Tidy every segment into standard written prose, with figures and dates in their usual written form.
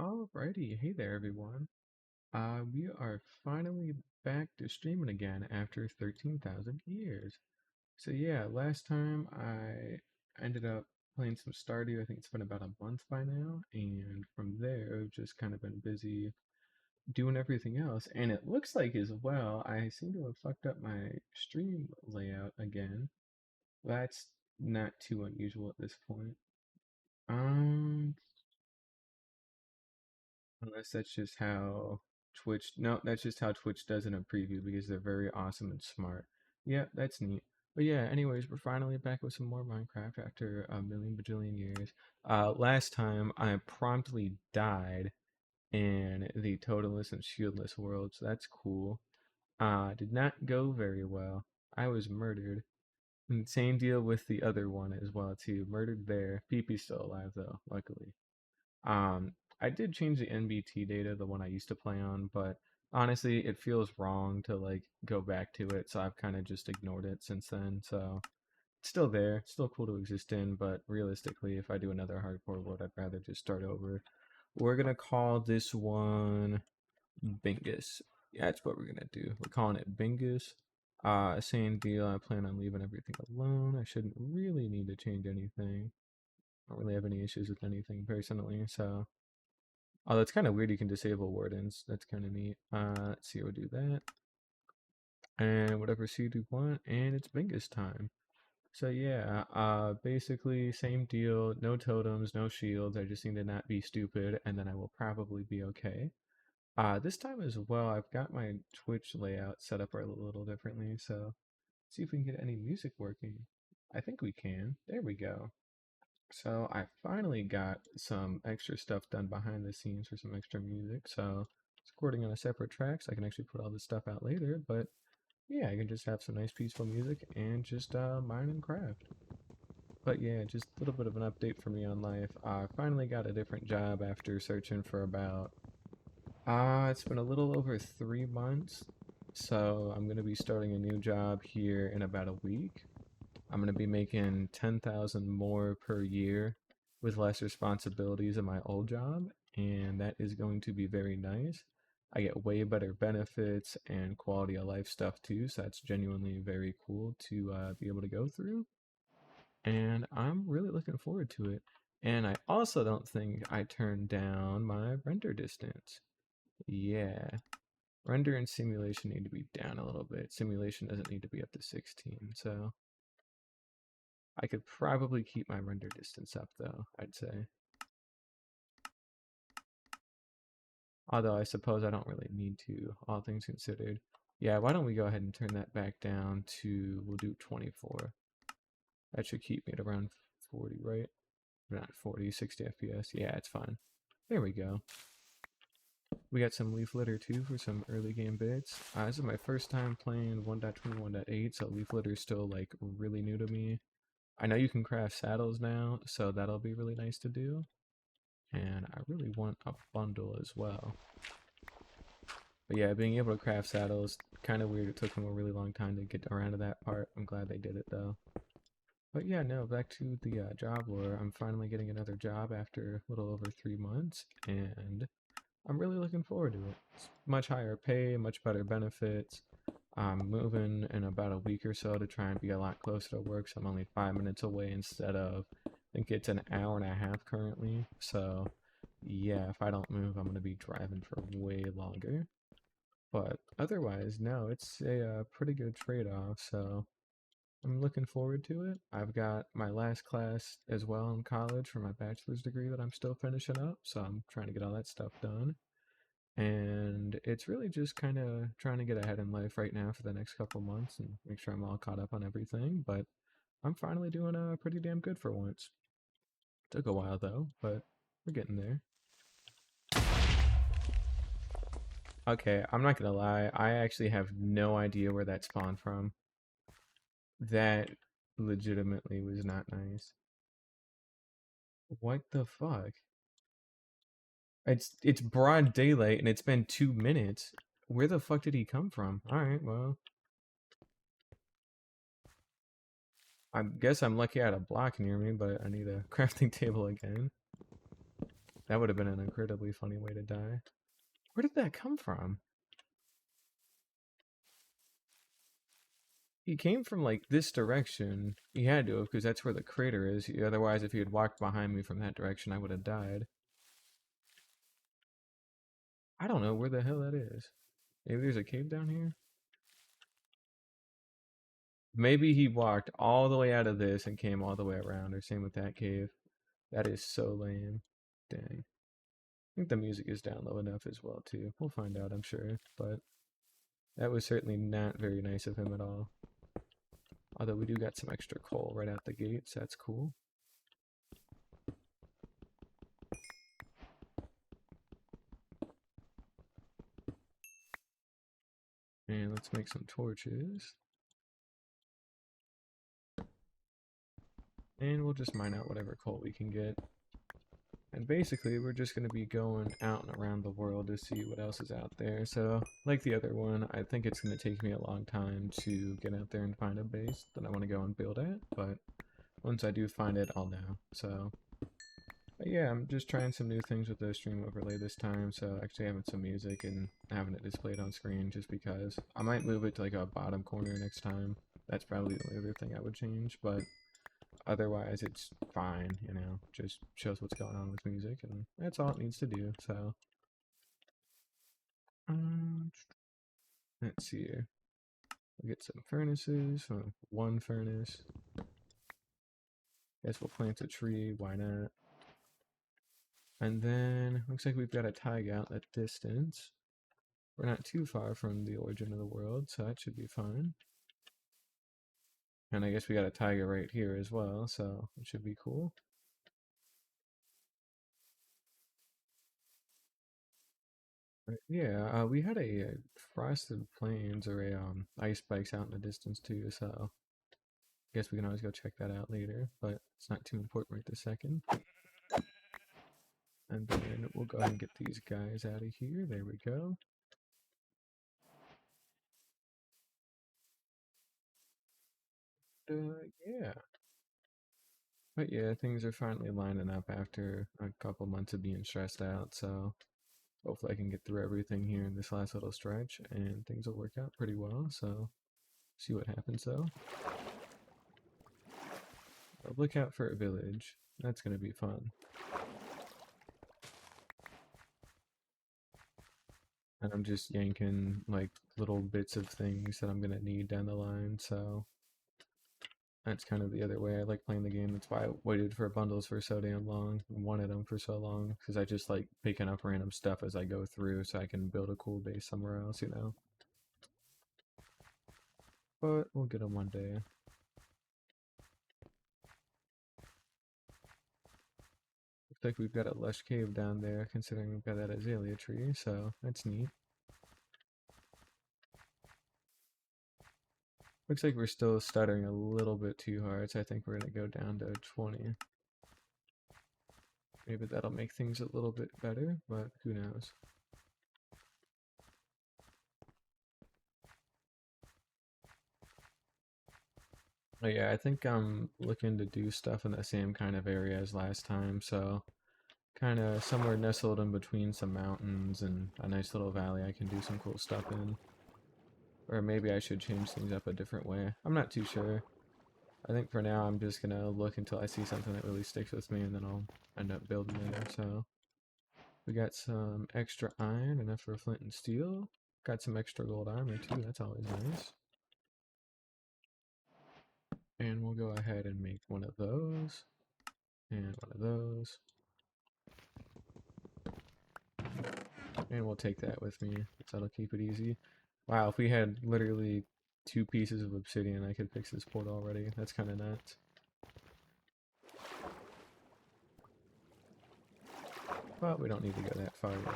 Alrighty, hey there everyone. We are finally back to streaming again after 13,000 years. So yeah, last time I ended up playing some Stardew. I think it's been about a month by now, and from there I've just kind of been busy doing everything else. And it looks like as well, I seem to have fucked up my stream layout again. That's not too unusual at this point. Um, Unless that's just how Twitch. No, that's just how Twitch does in a preview because they're very awesome and smart. Yeah, that's neat. But yeah, anyways, we're finally back with some more Minecraft after a million bajillion years. Last time I promptly died in the totemless and shieldless world, so that's cool. Did not go very well. I was murdered. And same deal with the other one as well too. Murdered there. PP's still alive though, luckily. I did change the NBT data, the one I used to play on, but honestly, it feels wrong to like go back to it, so I've kind of just ignored it since then. So it's still there, it's still cool to exist in, but realistically, if I do another hardcore world, I'd rather just start over. We're gonna call this one Bingus. Yeah, that's what we're gonna do. We're calling it Bingus. Same deal. I plan on leaving everything alone. I shouldn't really need to change anything. I don't really have any issues with anything personally, so oh, that's kind of weird. You can disable wardens. That's kind of neat. Let's see. We'll do that. And whatever seed we want. And it's Bingus time. So yeah, basically same deal. No totems, no shields. I just need to not be stupid, and then I will probably be okay. This time as well, I've got my Twitch layout set up a little differently. So see if we can get any music working. I think we can. There we go. So I finally got some extra stuff done behind the scenes for some extra music. So it's recording on a separate track, so I can actually put all this stuff out later. But yeah, I can just have some nice peaceful music and just mine and craft. But yeah, just a little bit of an update for me on life. I finally got a different job after searching for about it's been a little over 3 months. So I'm gonna be starting a new job here in about a week. I'm going to be making 10,000 more per year with less responsibilities in my old job, and that is going to be very nice. I get way better benefits and quality of life stuff too, so that's genuinely very cool to be able to go through. And I'm really looking forward to it. And I also don't think I turned down my render distance. Yeah, render and simulation need to be down a little bit. Simulation doesn't need to be up to 16, so I could probably keep my render distance up though, I'd say. Although I suppose I don't really need to, all things considered. Yeah, why don't we go ahead and turn that back down to, we'll do 24. That should keep me at around 40, right? Not 40, 60 FPS. Yeah, it's fine. There we go. We got some leaf litter too for some early game bits. This is my first time playing 1.21.8, so leaf litter is still like really new to me. I know you can craft saddles now, so that'll be really nice to do. And I really want a bundle as well. But yeah, being able to craft saddles, kind of weird. It took them a really long time to get around to that part. I'm glad they did it though. But yeah, no, back to the job lore. I'm finally getting another job after a little over 3 months, and I'm really looking forward to it. It's much higher pay, much better benefits. I'm moving in about a week or so to try and be a lot closer to work, so I'm only 5 minutes away instead of, I think it's an hour and a half currently. So yeah, if I don't move, I'm going to be driving for way longer. But otherwise, no, it's a pretty good trade-off, so I'm looking forward to it. I've got my last class as well in college for my bachelor's degree that I'm still finishing up, so I'm trying to get all that stuff done. And it's really just kind of trying to get ahead in life right now for the next couple months and make sure I'm all caught up on everything. But I'm finally doing pretty damn good for once. Took a while though, but we're getting there. Okay, I'm not gonna lie, I actually have no idea where that spawned from. That legitimately was not nice. What the fuck? It's broad daylight and it's been 2 minutes. Where the fuck did he come from? Alright, well. I guess I'm lucky I had a block near me, but I need a crafting table again. That would have been an incredibly funny way to die. Where did that come from? He came from like this direction. He had to have, because that's where the crater is. Otherwise, if he had walked behind me from that direction, I would have died. I don't know where the hell that is. Maybe there's a cave down here? Maybe he walked all the way out of this and came all the way around, or same with that cave. That is so lame. Dang. I think the music is down low enough as well, too. We'll find out, I'm sure. But that was certainly not very nice of him at all. Although we do got some extra coal right out the gate, so that's cool. And let's make some torches. And we'll just mine out whatever coal we can get. And basically, we're just going to be going out and around the world to see what else is out there. So, like the other one, I think it's going to take me a long time to get out there and find a base that I want to go and build at. But once I do find it, I'll know. So, but yeah, I'm just trying some new things with the stream overlay this time. So, actually having some music and having it displayed on screen just because. I might move it to like a bottom corner next time. That's probably the only other thing I would change. But otherwise, it's fine, you know, just shows what's going on with music, and that's all it needs to do, so. Let's see here. We'll get some furnaces, one furnace. Guess we'll plant a tree, why not? And then, looks like we've got a taiga out in the distance. We're not too far from the origin of the world, so that should be fine. And I guess we got a taiga right here as well, so it should be cool. But yeah, we had a frosted plains or a ice spikes out in the distance too, so I guess we can always go check that out later, but it's not too important right this second. And then we'll go ahead and get these guys out of here. There we go. Yeah. But yeah, things are finally lining up after a couple months of being stressed out, so hopefully I can get through everything here in this last little stretch, and things will work out pretty well, so see what happens though. Look out for a village. That's gonna be fun. And I'm just yanking like little bits of things that I'm gonna need down the line, so that's kind of the other way I like playing the game. That's why I waited for bundles for so damn long and wanted them for so long, because I just like picking up random stuff as I go through so I can build a cool base somewhere else, you know. But we'll get them one day. Looks like we've got a lush cave down there, considering we've got that azalea tree, so that's neat. Looks like we're still stuttering a little bit too hard, so I think we're gonna go down to 20. Maybe that'll make things a little bit better, but who knows. But yeah, I think I'm looking to do stuff in the same kind of area as last time, so kind of somewhere nestled in between some mountains and a nice little valley I can do some cool stuff in. Or maybe I should change things up a different way. I'm not too sure. I think for now I'm just gonna look until I see something that really sticks with me, and then I'll end up building it. So we got some extra iron, enough for flint and steel. Got some extra gold armor too, that's always nice. And we'll go ahead and make one of those. And one of those. And we'll take that with me, so that'll keep it easy. Wow, if we had literally 2 pieces of obsidian, I could fix this port already. That's kind of nuts. But we don't need to go that far yet.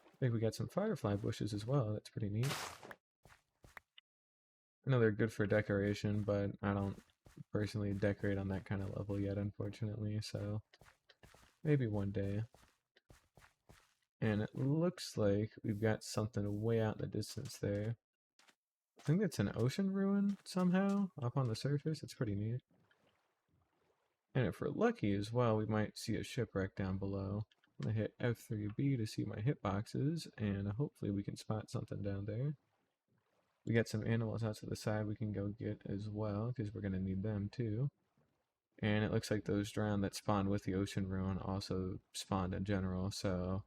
I think we got some firefly bushes as well. That's pretty neat. I know they're good for decoration, but I don't personally decorate on that kind of level yet, unfortunately, so maybe one day. And it looks like we've got something way out in the distance there. I think that's an ocean ruin somehow up on the surface. It's pretty neat. And if we're lucky as well, we might see a shipwreck down below. I'm gonna hit F3B to see my hitboxes, and hopefully we can spot something down there. We got some animals out to the side we can go get as well, because we're gonna need them too. And it looks like those drowned that spawned with the ocean ruin also spawned in general, so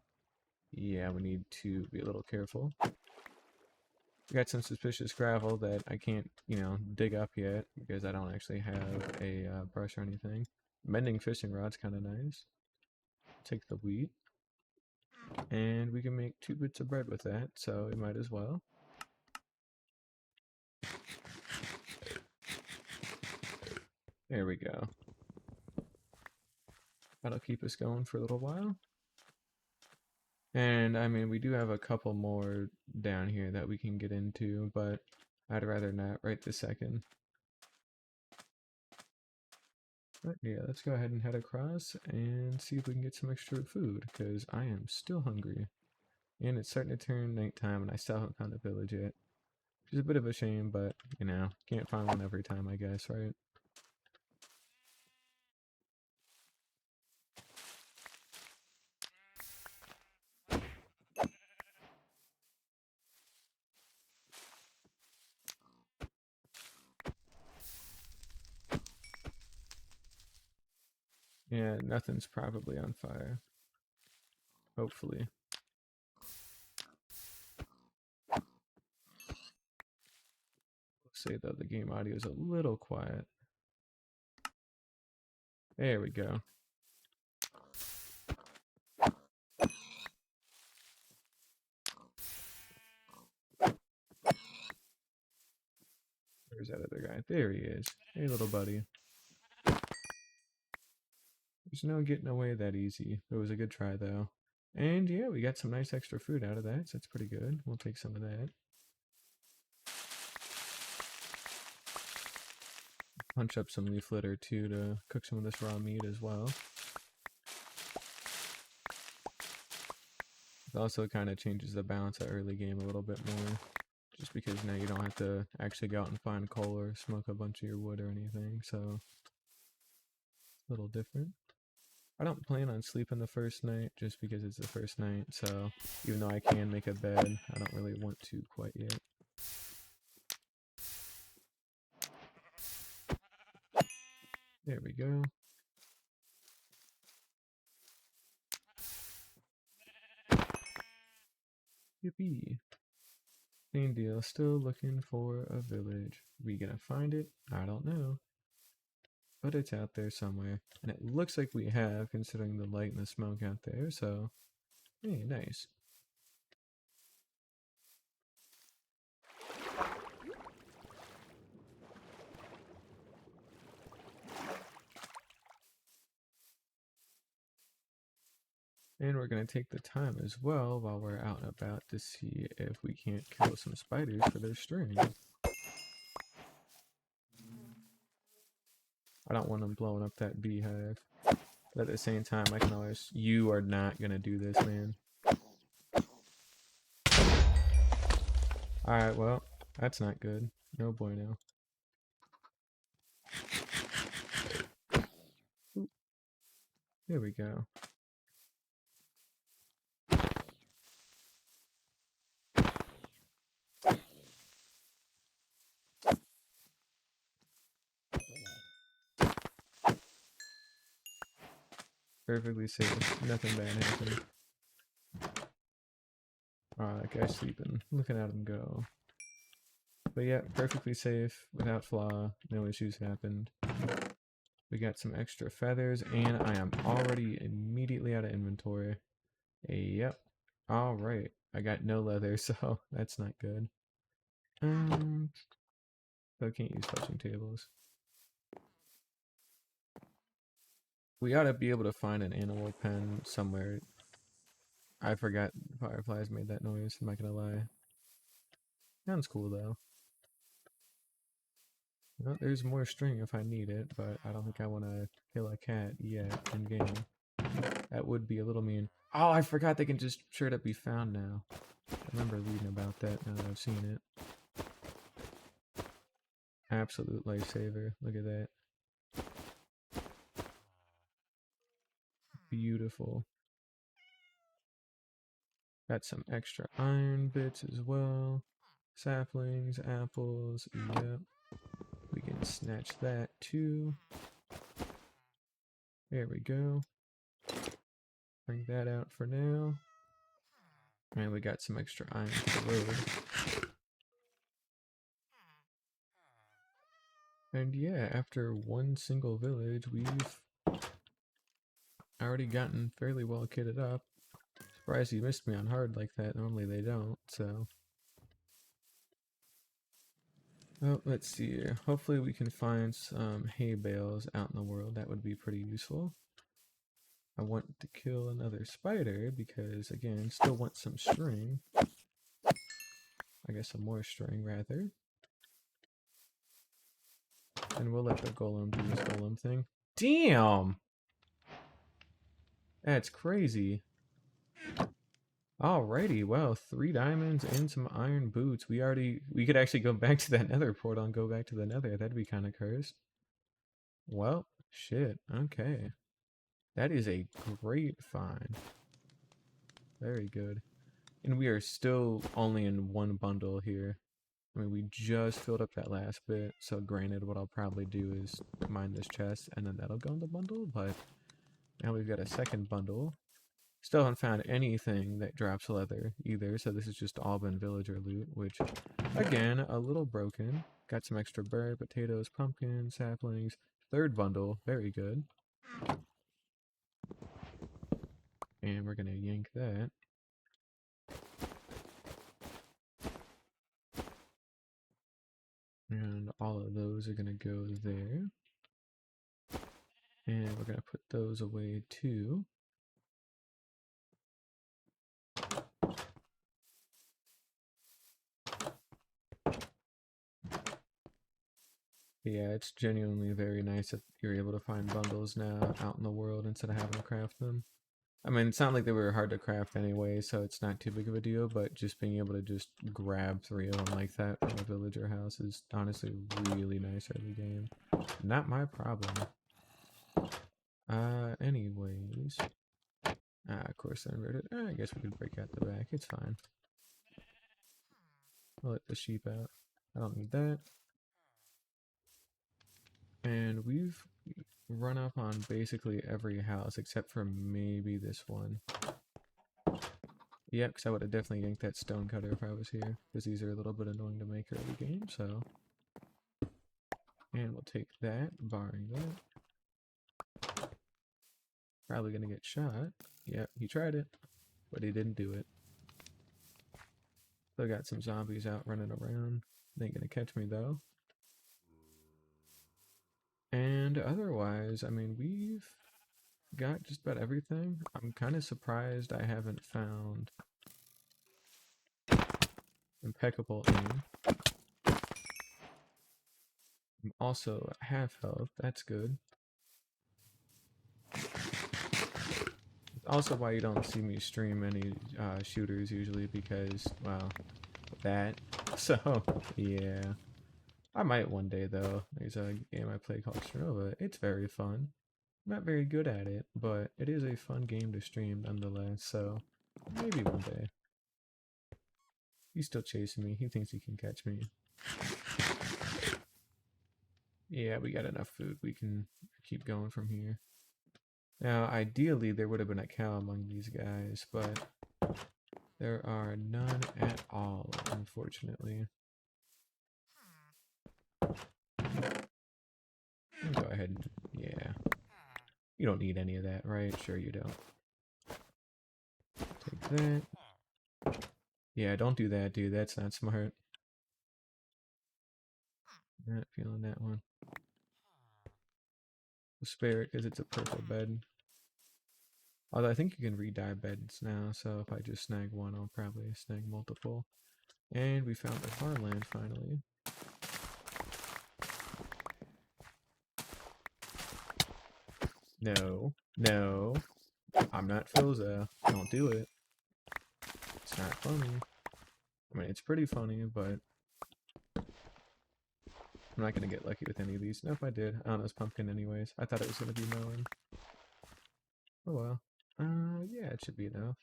yeah, we need to be a little careful. We got some suspicious gravel that I can't, dig up yet because I don't actually have a brush or anything. Mending fishing rod's kind of nice. Take the wheat. And we can make 2 bits of bread with that, so we might as well. There we go. That'll keep us going for a little while. And I mean, we do have a couple more down here that we can get into, but I'd rather not right this second. But yeah, let's go ahead and head across and see if we can get some extra food, because I am still hungry. And it's starting to turn nighttime and I still haven't found a village yet. Which is a bit of a shame, but, can't find one every time, I guess, right? Yeah, nothing's probably on fire. Hopefully. Say though, the game audio is a little quiet. There we go. Where's that other guy? There he is. Hey, little buddy. There's no getting away that easy. It was a good try, though. And yeah, we got some nice extra food out of that, so that's pretty good. We'll take some of that. Punch up some leaf litter, too, to cook some of this raw meat as well. It also kind of changes the balance of early game a little bit more. Just because now you don't have to actually go out and find coal or smoke a bunch of your wood or anything, so it's a little different. I don't plan on sleeping the first night just because it's the first night, so even though I can make a bed, I don't really want to quite yet. There we go. Yippee. Same deal, still looking for a village. We gonna find it? I don't know. But it's out there somewhere. And it looks like we have, considering the light and the smoke out there, so hey, nice. And we're going to take the time as well while we're out and about to see if we can't kill some spiders for their string. I don't want them blowing up that beehive. But at the same time, I can always... You are not going to do this, man. Alright, well, that's not good. No bueno. Ooh. There we go. Perfectly safe. Nothing bad happened. That guy's sleeping. Looking at him go. But yeah, perfectly safe, without flaw. No issues happened. We got some extra feathers, and I am already immediately out of inventory. Yep. Alright. I got no leather, so that's not good. So I can't use fetching tables. We ought to be able to find an animal pen somewhere. I forgot fireflies made that noise, I'm not gonna lie. Sounds cool though. Well, there's more string if I need it, but I don't think I want to kill a cat yet in game. That would be a little mean. Oh, I forgot they can just straight up be found now. I remember reading about that now that I've seen it. Absolute lifesaver. Look at that. beautiful. Got some extra iron bits as well. Saplings, apples, yep. We can snatch that too. There we go. Bring that out for now. And we got some extra iron for the road. And yeah, after one single village, we've already gotten fairly well kitted up. Surprised you missed me on hard like that. Normally they don't, so. Oh, let's see here. Hopefully we can find some hay bales out in the world. That would be pretty useful. I want to kill another spider because, again, still want some string. I guess some more string, rather. And we'll let the golem do his golem thing. Damn! That's crazy. Alrighty, well, 3 diamonds and some iron boots. We could actually go back to that nether portal and go back to the nether. That'd be kind of cursed. Well, shit, okay. That is a great find. Very good. And we are still only in one bundle here. I mean, we just filled up that last bit, so granted, what I'll probably do is mine this chest, and then that'll go in the bundle, but now we've got a second bundle. Still haven't found anything that drops leather either, so this has just all been villager loot, which, again, a little broken. Got some extra bird, potatoes, pumpkins, saplings. Third bundle, very good. And we're gonna yank that. And all of those are gonna go there. And we're gonna put those away too. Yeah, it's genuinely very nice that you're able to find bundles now out in the world instead of having to craft them. I mean, it's not like they were hard to craft anyway, so it's not too big of a deal, but just being able to just grab 3 of them like that from a villager house is honestly really nice early game. Not my problem. Anyways. Of course I inverted. I guess we could break out the back, it's fine. I'll let the sheep out. I don't need that. And we've run up on basically every house except for maybe this one. Yep, because I would have definitely yanked that stone cutter if I was here, because these are a little bit annoying to make early game, so. And we'll take that, barring that. Probably gonna get shot. Yep, he tried it, but he didn't do it. Still got some zombies out running around. They ain't gonna catch me though. And otherwise, I mean, we've got just about everything. I'm kind of surprised I haven't found impeccable aim. I'm also at half health, that's good. Also why you don't see me stream any shooters usually, because, well, that. So, yeah. I might one day though. There's a game I play called Chernobyl. It's very fun. I'm not very good at it, but it is a fun game to stream nonetheless, so maybe one day. He's still chasing me. He thinks he can catch me. Yeah, we got enough food. We can keep going from here. Now, ideally, there would have been a cow among these guys, but there are none at all, unfortunately. Go ahead and, yeah. You don't need any of that, right? Sure you don't. Take that. Yeah, don't do that, dude. That's not smart. Not feeling that one. We'll spare it because it's a purple bed. Although I think you can re-dye beds now, so if I just snag one, I'll probably snag multiple. And we found the farmland finally. No, no, I'm not Philza. Don't do it. It's not funny. I mean, it's pretty funny, but I'm not gonna get lucky with any of these. Nope, I did. I don't know, it's pumpkin anyways. I thought it was gonna be melon. Oh well. Yeah, it should be enough.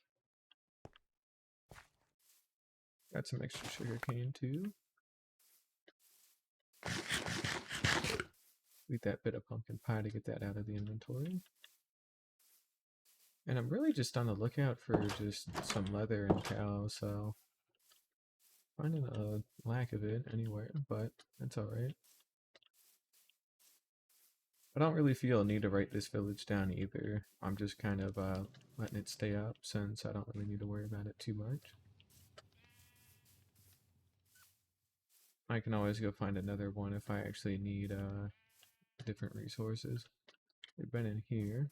Got some extra sugar cane too. Eat that bit of pumpkin pie to get that out of the inventory. And I'm really just on the lookout for just some leather and cows, so finding a lack of it anywhere, but that's alright. I don't really feel a need to write this village down either. I'm just kind of letting it stay up since I don't really need to worry about it too much. I can always go find another one if I actually need different resources. They've been in here.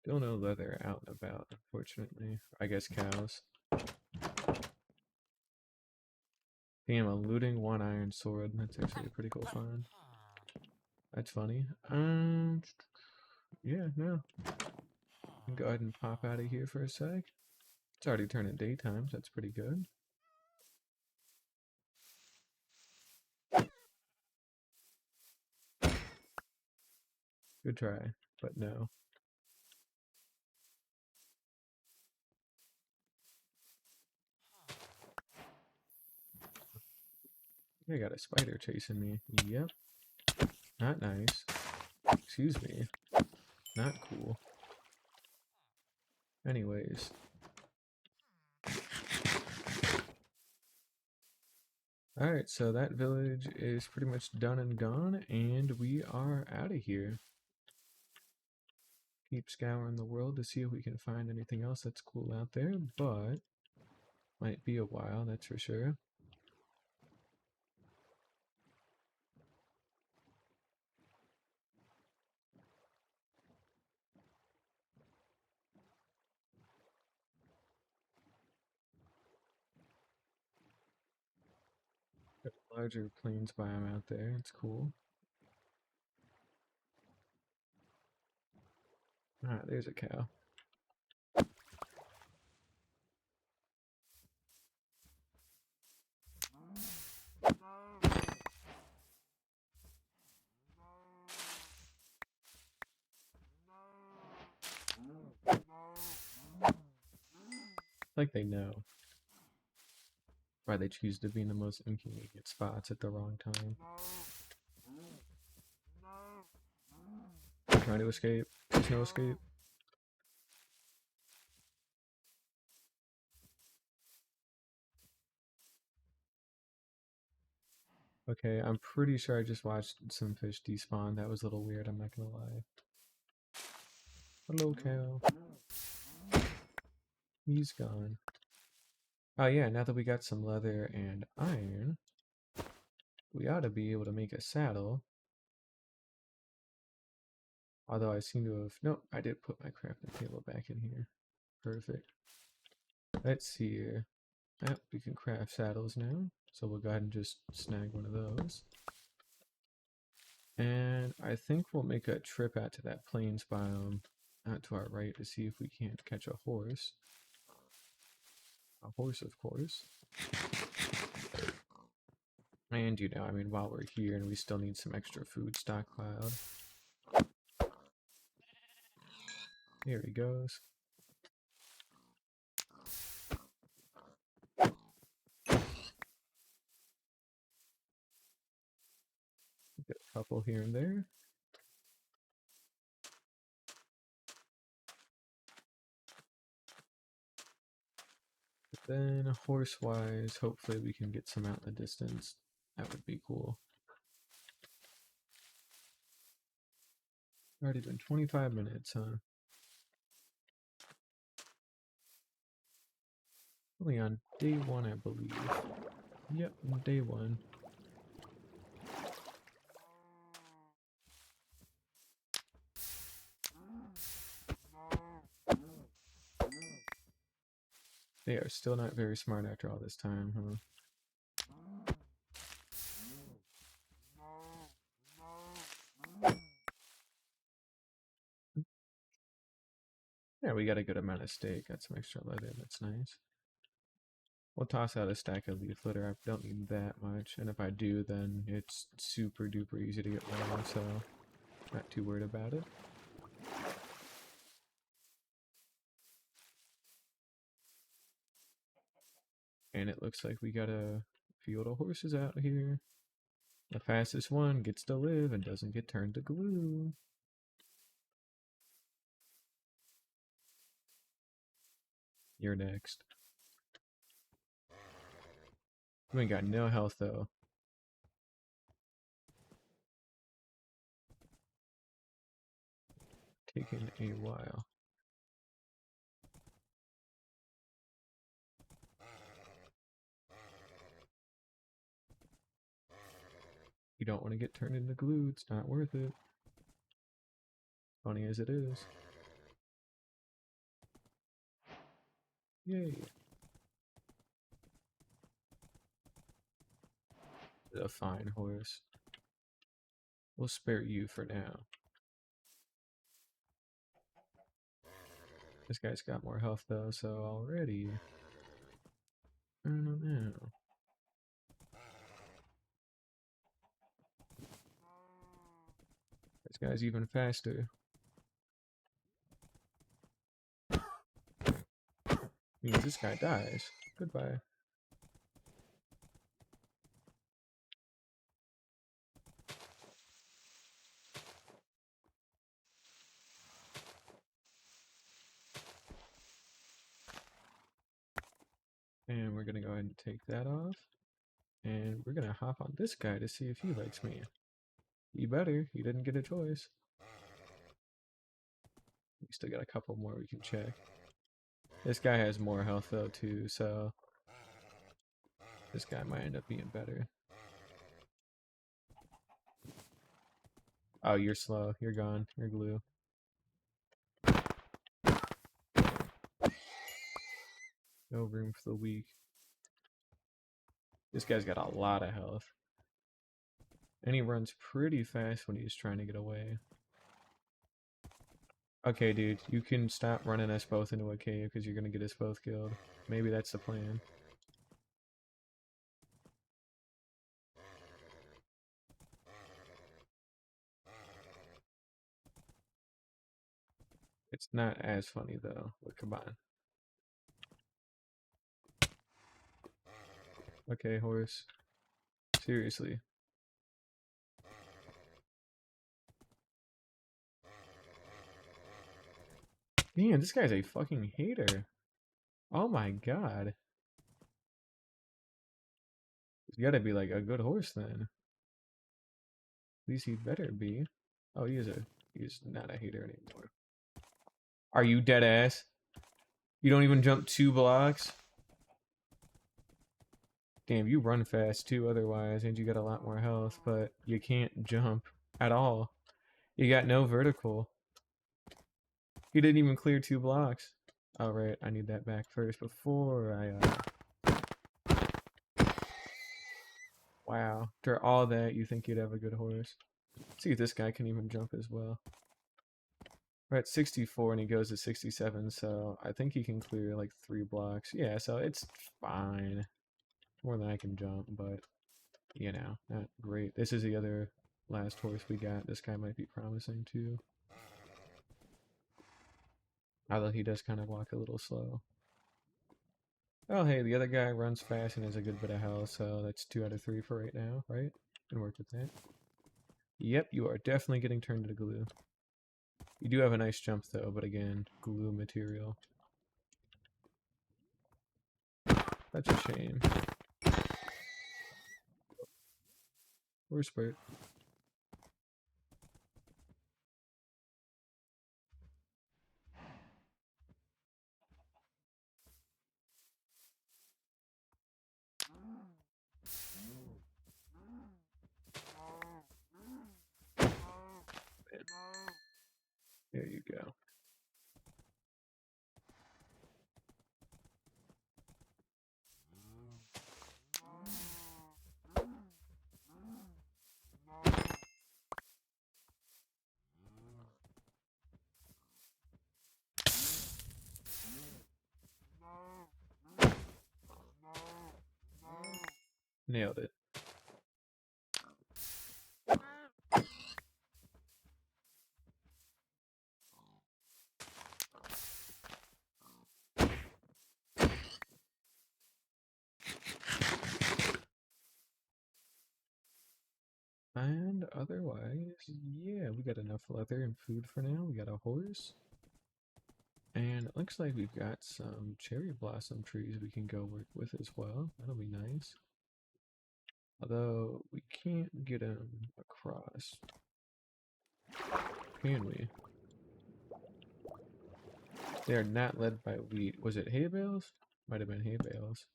Still no leather out and about, unfortunately. I guess cows. Damn, I'm looting one iron sword. That's actually a pretty cool find. That's funny. Yeah, no. Go ahead and pop out of here for a sec. It's already turning daytime, so that's pretty good. Good try, but no. I got a spider chasing me. Yep. Not nice. Excuse me. Not cool. Anyways. Alright, so that village is pretty much done and gone, and we are out of here. Keep scouring the world to see if we can find anything else that's cool out there, but might be a while, that's for sure. Got a larger plains biome out there, it's cool. Ah, there's a cow. Like they know why they choose to be in the most inconvenient spots at the wrong time. Trying to escape. There's no escape. Okay, I'm pretty sure I just watched some fish despawn. That was a little weird, I'm not gonna lie. Hello, cow. He's gone. Oh yeah, now that we got some leather and iron, we ought to be able to make a saddle. Although I seem to have... Nope, I did put my crafting table back in here. Perfect. Let's see here. Yep, we can craft saddles now. So we'll go ahead and just snag one of those. And I think we'll make a trip out to that plains biome out to our right to see if we can't catch a horse. A horse, of course. And, you know, I mean, while we're here and we still need some extra food stockpiled. Here he goes. Get a couple here and there. But then, horse-wise, hopefully we can get some out in the distance. That would be cool. Already been 25 minutes, huh? Only on day one, I believe. Yep, day one. They are still not very smart after all this time, huh? Yeah, we got a good amount of steak. Got some extra leather. That's nice. We'll toss out a stack of leaf litter. I don't need that much, and if I do, then it's super duper easy to get rid of, so not too worried about it. And it looks like we got a field of horses out here. The fastest one gets to live and doesn't get turned to glue. You're next. We ain't got no health though. Taking a while. You don't want to get turned into glue, it's not worth it. Funny as it is. Yay. A fine horse. We'll spare you for now. This guy's got more health though, so already... I don't know. This guy's even faster. Means this guy dies. Goodbye. And we're gonna go ahead and take that off. And we're gonna hop on this guy to see if he likes me. He better. He didn't get a choice. We still got a couple more we can check. This guy has more health though too, so this guy might end up being better. Oh, you're slow. You're gone. You're glue. No room for the weak. This guy's got a lot of health. And he runs pretty fast when he's trying to get away. Okay, dude, you can stop running us both into a cave because you're gonna get us both killed. Maybe that's the plan. It's not as funny though, but come on. Okay, horse. Seriously. Damn, this guy's a fucking hater. Oh my god. He's gotta be like a good horse then. At least he better be. Oh, he's not a hater anymore. Are you dead ass? You don't even jump 2 blocks? Damn, you run fast too otherwise, and you got a lot more health, but you can't jump at all. You got no vertical. He didn't even clear 2 blocks. Alright, I need that back first before I, Wow. After all that, you think you'd have a good horse. Let's see if this guy can even jump as well. We're at 64 and he goes to 67, so I think he can clear like 3 blocks. Yeah, so it's fine. More than I can jump, but, you know, not great. This is the other last horse we got. This guy might be promising too. Although he does kind of walk a little slow. Oh, hey, the other guy runs fast and has a good bit of health, so that's 2 out of 3 for right now, right? Can work with that. Yep, you are definitely getting turned into glue. You do have a nice jump though, but again, glue material. That's a shame. Where's Spurt? There you go. Nailed it. And otherwise, yeah, we got enough leather and food for now. We got a horse. And it looks like we've got some cherry blossom trees we can go work with as well. That'll be nice. Although, we can't get them across. Can we? They are not led by wheat. Was it hay bales? Might have been hay bales.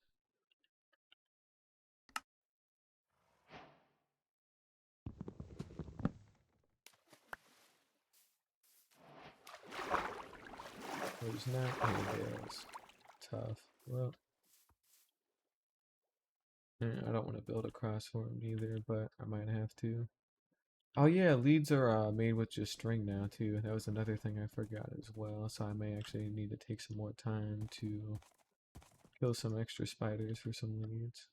It was not hay bales. Tough. Well, I don't want to build across for them either, but I might have to. Oh yeah, leads are made with just string now too. That was another thing I forgot as well, so I may actually need to take some more time to kill some extra spiders for some leads.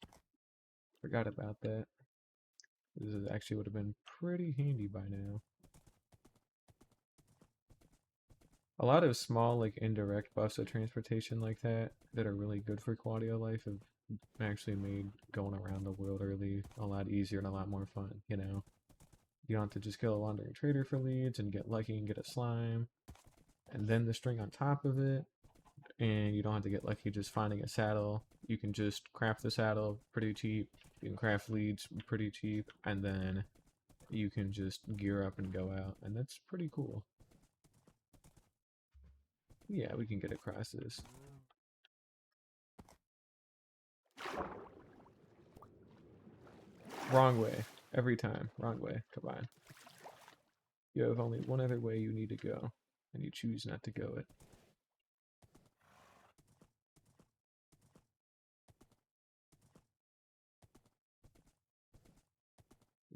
Forgot about that. This actually would have been pretty handy by now. A lot of small, like, indirect buffs of transportation like that are really good for quality of life have actually made going around the world really a lot easier and a lot more fun, you know? You don't have to just kill a wandering trader for leads and get lucky and get a slime, and then the string on top of it, and you don't have to get lucky just finding a saddle. You can just craft the saddle pretty cheap, you can craft leads pretty cheap, and then you can just gear up and go out, and that's pretty cool. Yeah, we can get across this. Wrong way. Every time. Wrong way. Come on. You have only one other way you need to go, and you choose not to go it.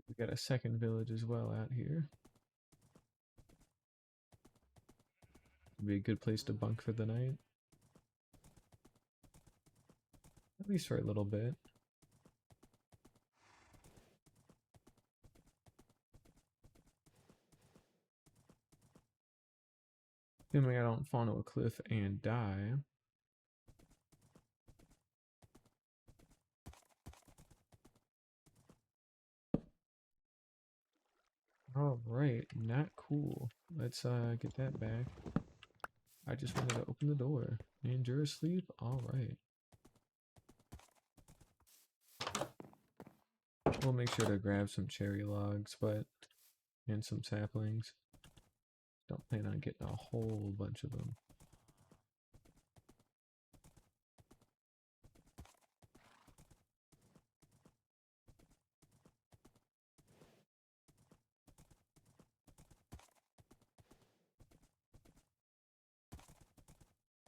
We got a second village as well out here. Would be a good place to bunk for the night. At least for a little bit. Assuming I don't fall into a cliff and die. Alright, not cool. Let's get that back. I just wanted to open the door. And you're asleep? Alright. We'll make sure to grab some cherry logs, and some saplings. Don't plan on getting a whole bunch of them.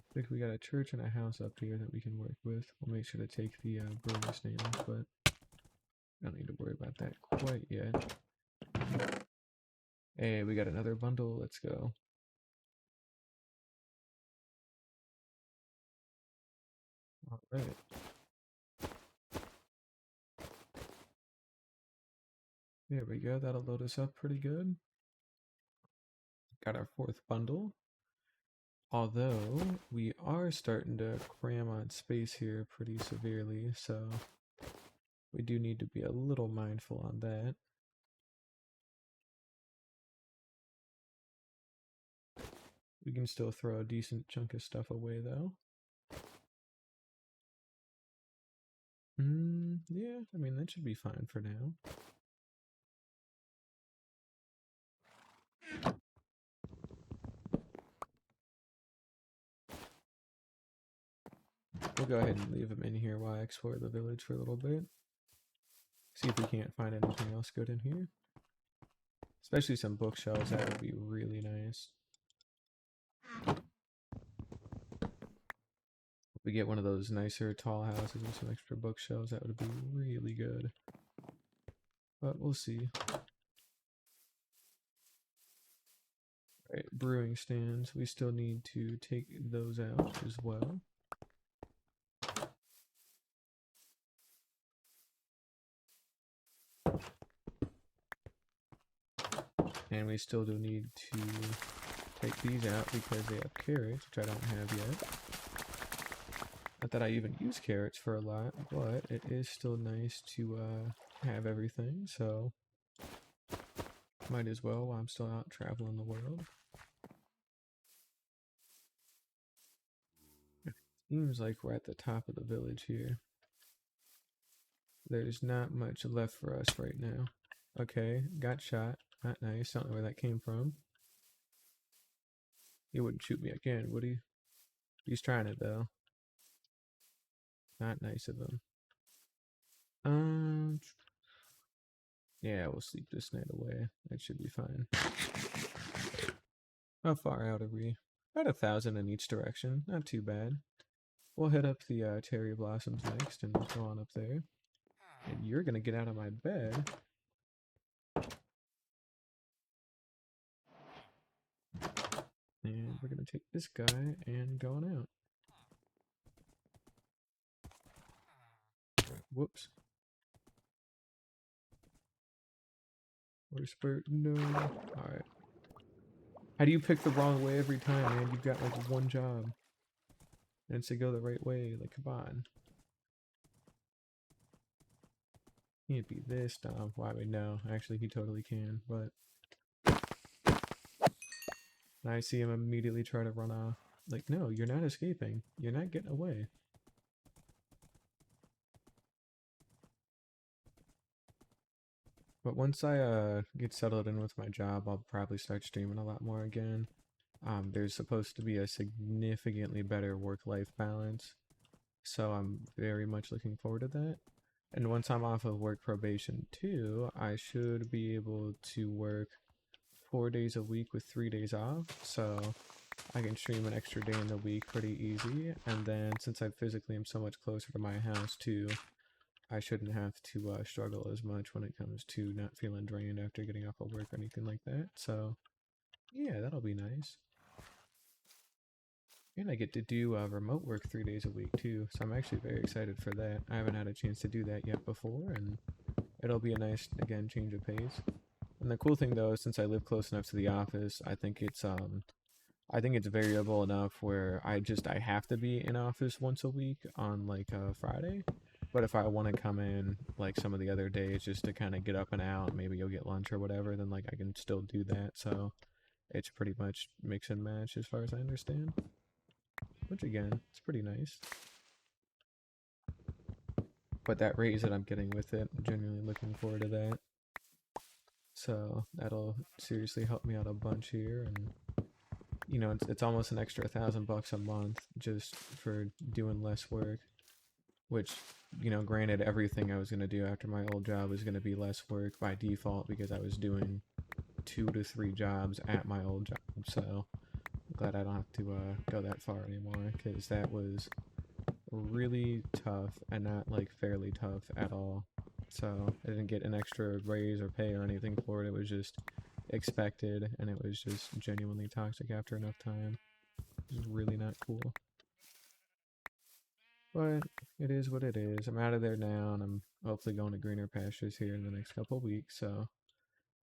I think we got a church and a house up here that we can work with. We'll make sure to take the brewing stands, but don't need to worry about that quite yet. Hey, we got another bundle. Let's go. Alright. There we go. That'll load us up pretty good. Got our fourth bundle. Although, we are starting to cram on space here pretty severely, so we do need to be a little mindful on that. We can still throw a decent chunk of stuff away, though. Yeah, I mean, that should be fine for now. We'll go ahead and leave them in here while I explore the village for a little bit. See if we can't find anything else good in here. Especially some bookshelves, that would be really nice. If we get one of those nicer tall houses with some extra bookshelves, that would be really good. But we'll see. Right, brewing stands. We still need to take those out as well. And we still do need to take these out because they have carrots, which I don't have yet. Not that I even use carrots for a lot, but it is still nice to have everything, so might as well while I'm still out traveling the world. Seems like we're at the top of the village here. There's not much left for us right now. Okay, got shot. Not nice. Don't know where that came from. He wouldn't shoot me again, would he? He's trying it though. Not nice of him. Um, yeah, we'll sleep this night away. That should be fine. How far out are we? About 1,000 in each direction. Not too bad. We'll head up the cherry blossoms next and go on up there. And you're gonna get out of my bed. And we're gonna take this guy and go on out. Whoops. Whisper, no. Alright. How do you pick the wrong way every time, man? You've got like one job. And it's to go the right way. Like, come on. Can't be this dumb. Why would no? Actually, he totally can, but I see him immediately try to run off. Like, no, you're not escaping. You're not getting away. But once I get settled in with my job, I'll probably start streaming a lot more again. There's supposed to be a significantly better work-life balance, so I'm very much looking forward to that. And once I'm off of work probation too, I should be able to work 4 days a week with 3 days off, so I can stream an extra day in the week pretty easy. And then since I physically am so much closer to my house too, I shouldn't have to struggle as much when it comes to not feeling drained after getting off of work or anything like that. So yeah, that'll be nice. And I get to do remote work 3 days a week too, so I'm actually very excited for that. I haven't had a chance to do that yet before, and it'll be a nice, again, change of pace. And the cool thing though is since I live close enough to the office, I think it's variable enough where I have to be in office once a week on like a Friday. But if I want to come in like some of the other days just to kind of get up and out, maybe you'll get lunch or whatever, then like I can still do that. So it's pretty much mix and match as far as I understand. Which again, it's pretty nice. But that raise that I'm getting with it, I'm genuinely looking forward to that. So that'll seriously help me out a bunch here, and you know, it's almost an extra $1,000 a month just for doing less work. Which, you know, granted, everything I was gonna do after my old job was gonna be less work by default because I was doing 2 to 3 jobs at my old job. So I'm glad I don't have to go that far anymore, because that was really tough and not like fairly tough at all. So I didn't get an extra raise or pay or anything for it. It was just expected, and it was just genuinely toxic after enough time. It was really not cool. But it is what it is. I'm out of there now, and I'm hopefully going to greener pastures here in the next couple weeks, so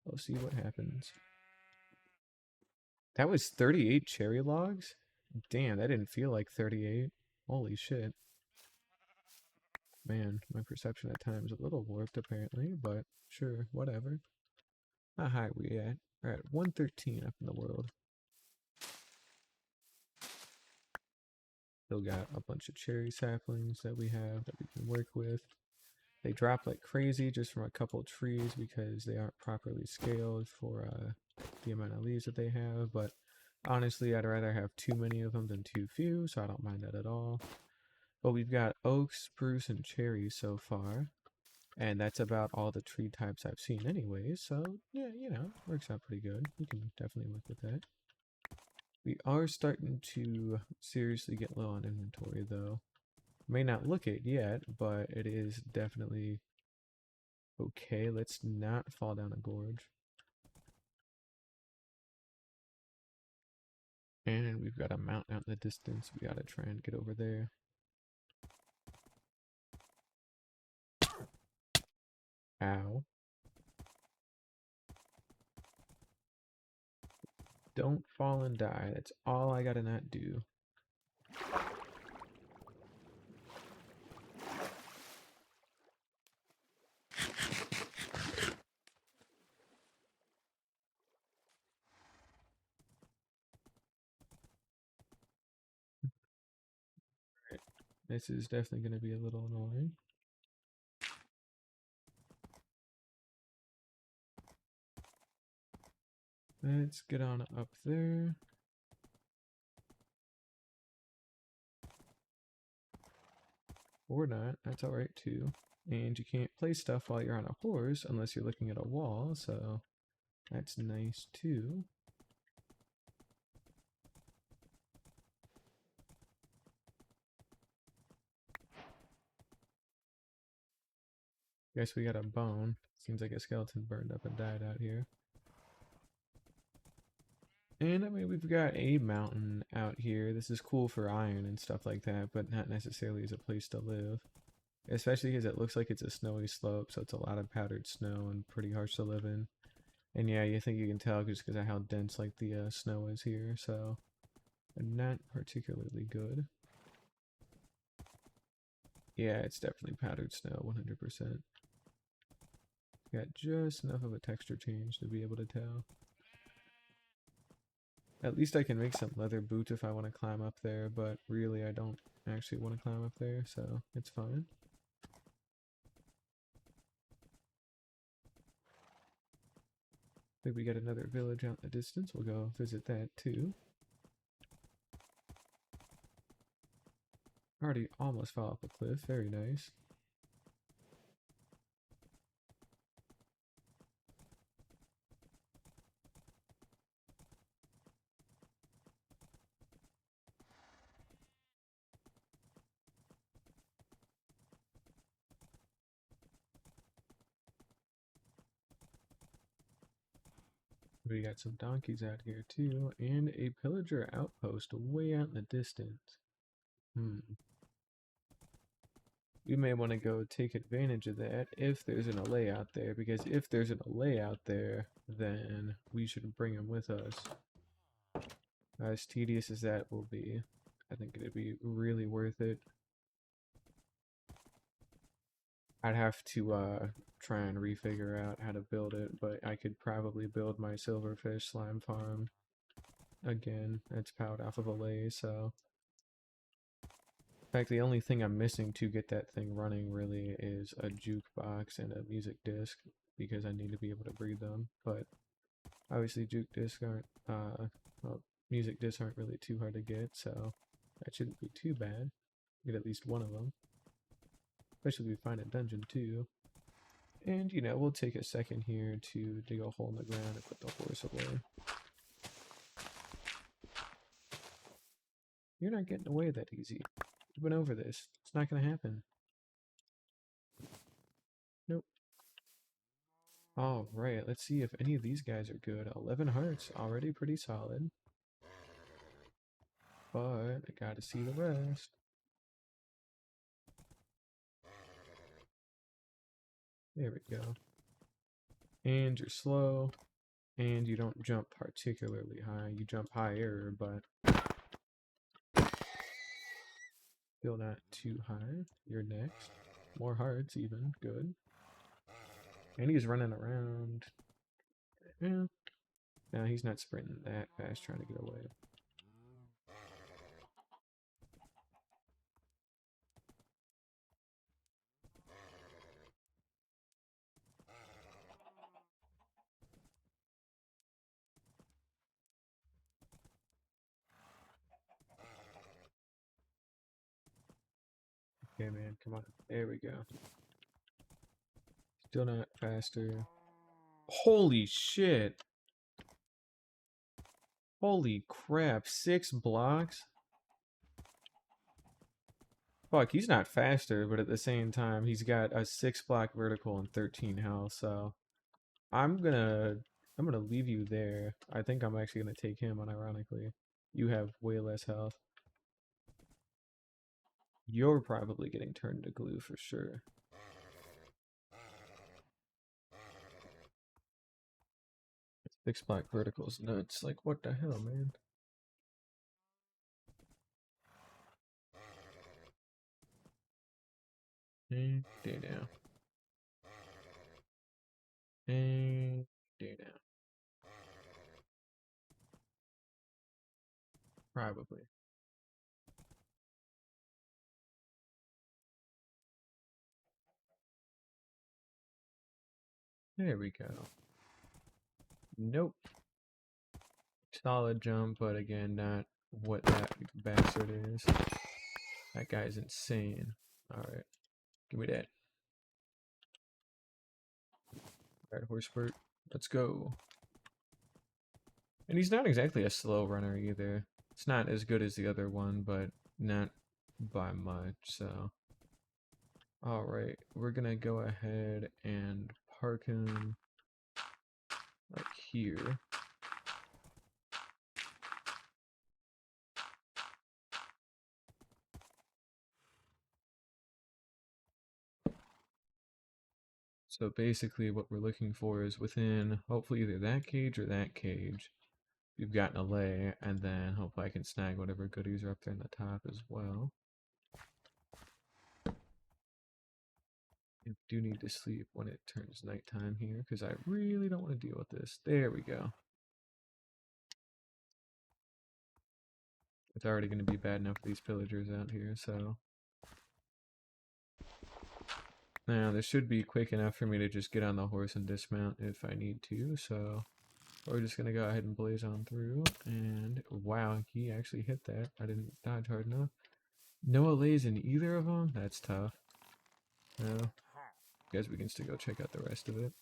we'll see what happens. That was 38 cherry logs? Damn, that didn't feel like 38. Holy shit. Man, my perception at times a little warped apparently, but sure, whatever. How high are we at? We're at 113 up in the world. Still got a bunch of cherry saplings that we have that we can work with. They drop like crazy just from a couple trees because they aren't properly scaled for the amount of leaves that they have, but honestly, I'd rather have too many of them than too few, so I don't mind that at all. But we've got oak, spruce, and cherry so far, and that's about all the tree types I've seen anyways, so yeah, you know, works out pretty good. We can definitely work with that. We are starting to seriously get low on inventory though. May not look it yet, but it is definitely okay. Let's not fall down a gorge. And we've got a mountain out in the distance. We gotta try and get over there. Ow. don't fall and die. That's all I gotta not do. Right. This is definitely gonna be a little annoying. Let's get on up there. Or not, that's alright too. And you can't place stuff while you're on a horse unless you're looking at a wall, so that's nice too. Guess we got a bone. Seems like a skeleton burned up and died out here. And I mean, we've got a mountain out here. This is cool for iron and stuff like that, but not necessarily as a place to live. Especially because it looks like it's a snowy slope, so it's a lot of powdered snow and pretty harsh to live in. And yeah, you think you can tell just because of how dense like the snow is here, so not particularly good. Yeah, it's definitely powdered snow, 100%. Got just enough of a texture change to be able to tell. At least I can make some leather boots if I want to climb up there, but really I don't actually want to climb up there, so it's fine. Maybe we got another village out in the distance. We'll go visit that too. Already almost fell off a cliff. Very nice. We got some donkeys out here too, and a pillager outpost way out in the distance. We may want to go take advantage of that if there's an allay out there, because if there's an allay out there, then we should bring him with us. As tedious as that will be, I think it'd be really worth it. I'd have to try and refigure out how to build it, but I could probably build my silverfish slime farm again. It's powered off of allay, so in fact, the only thing I'm missing to get that thing running really is a jukebox and a music disc, because I need to be able to breed them. But obviously juke discs aren't, well, music discs aren't really too hard to get, so that shouldn't be too bad. Get at least one of them. Especially if we find a dungeon too. And, you know, we'll take a second here to dig a hole in the ground and put the horse away. You're not getting away that easy. We've been over this. It's not gonna happen. Nope. Alright, let's see if any of these guys are good. 11 hearts, already pretty solid. But I gotta see the rest. There we go. And you're slow. And you don't jump particularly high. You jump higher, but still not too high. You're next. More hearts even. Good. And he's running around. Yeah. No, he's not sprinting that fast trying to get away. Okay, man, come on. There we go. Still not faster. Holy shit! Holy crap, 6 blocks? Fuck, he's not faster, but at the same time, he's got a 6 block vertical and 13 health, so I'm gonna leave you there. I think I'm actually gonna take him unironically. You have way less health. You're probably getting turned to glue for sure. Fixed black verticals nuts. Like, what the hell, man? And day now. And day now. Probably. There we go. Nope. Solid jump, but again, not what that bastard is. That guy's insane. Alright. Give me that. Alright, horse spurt. Let's go. And he's not exactly a slow runner either. It's not as good as the other one, but not by much, so. Alright, we're gonna go ahead and park him like here. So basically what we're looking for is within hopefully either that cage or that cage. We've gotten a lay, and then hopefully I can snag whatever goodies are up there in the top as well. I do need to sleep when it turns nighttime here, because I really don't want to deal with this. There we go. It's already going to be bad enough for these pillagers out here, so. Now, this should be quick enough for me to just get on the horse and dismount if I need to, so. We're just going to go ahead and blaze on through, and wow, he actually hit that. I didn't dodge hard enough. No allays in either of them? That's tough. No. Guess we can still go check out the rest of it.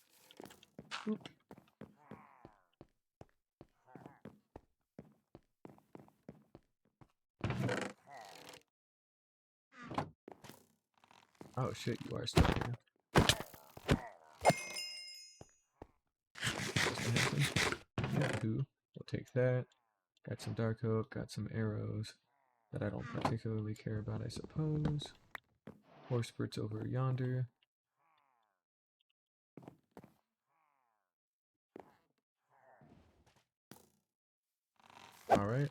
Oop. Oh shit, you are still here. Yahoo. We'll take that. Got some dark oak, got some arrows that I don't particularly care about, I suppose. Horse spurts over yonder. Alright.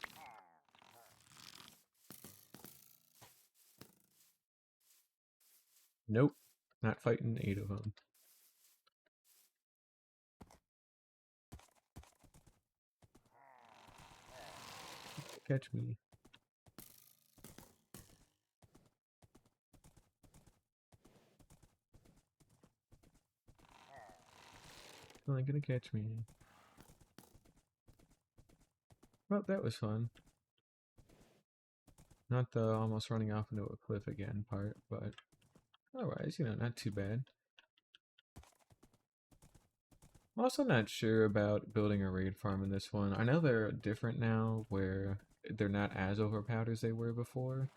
Nope. Not fighting 8 of them. Catch me. Still ain't gonna catch me. Well, that was fun. Not the almost running off into a cliff again part, but otherwise, you know, not too bad. I'm also not sure about building a raid farm in this one. I know they're different now, where they're not as overpowered as they were before.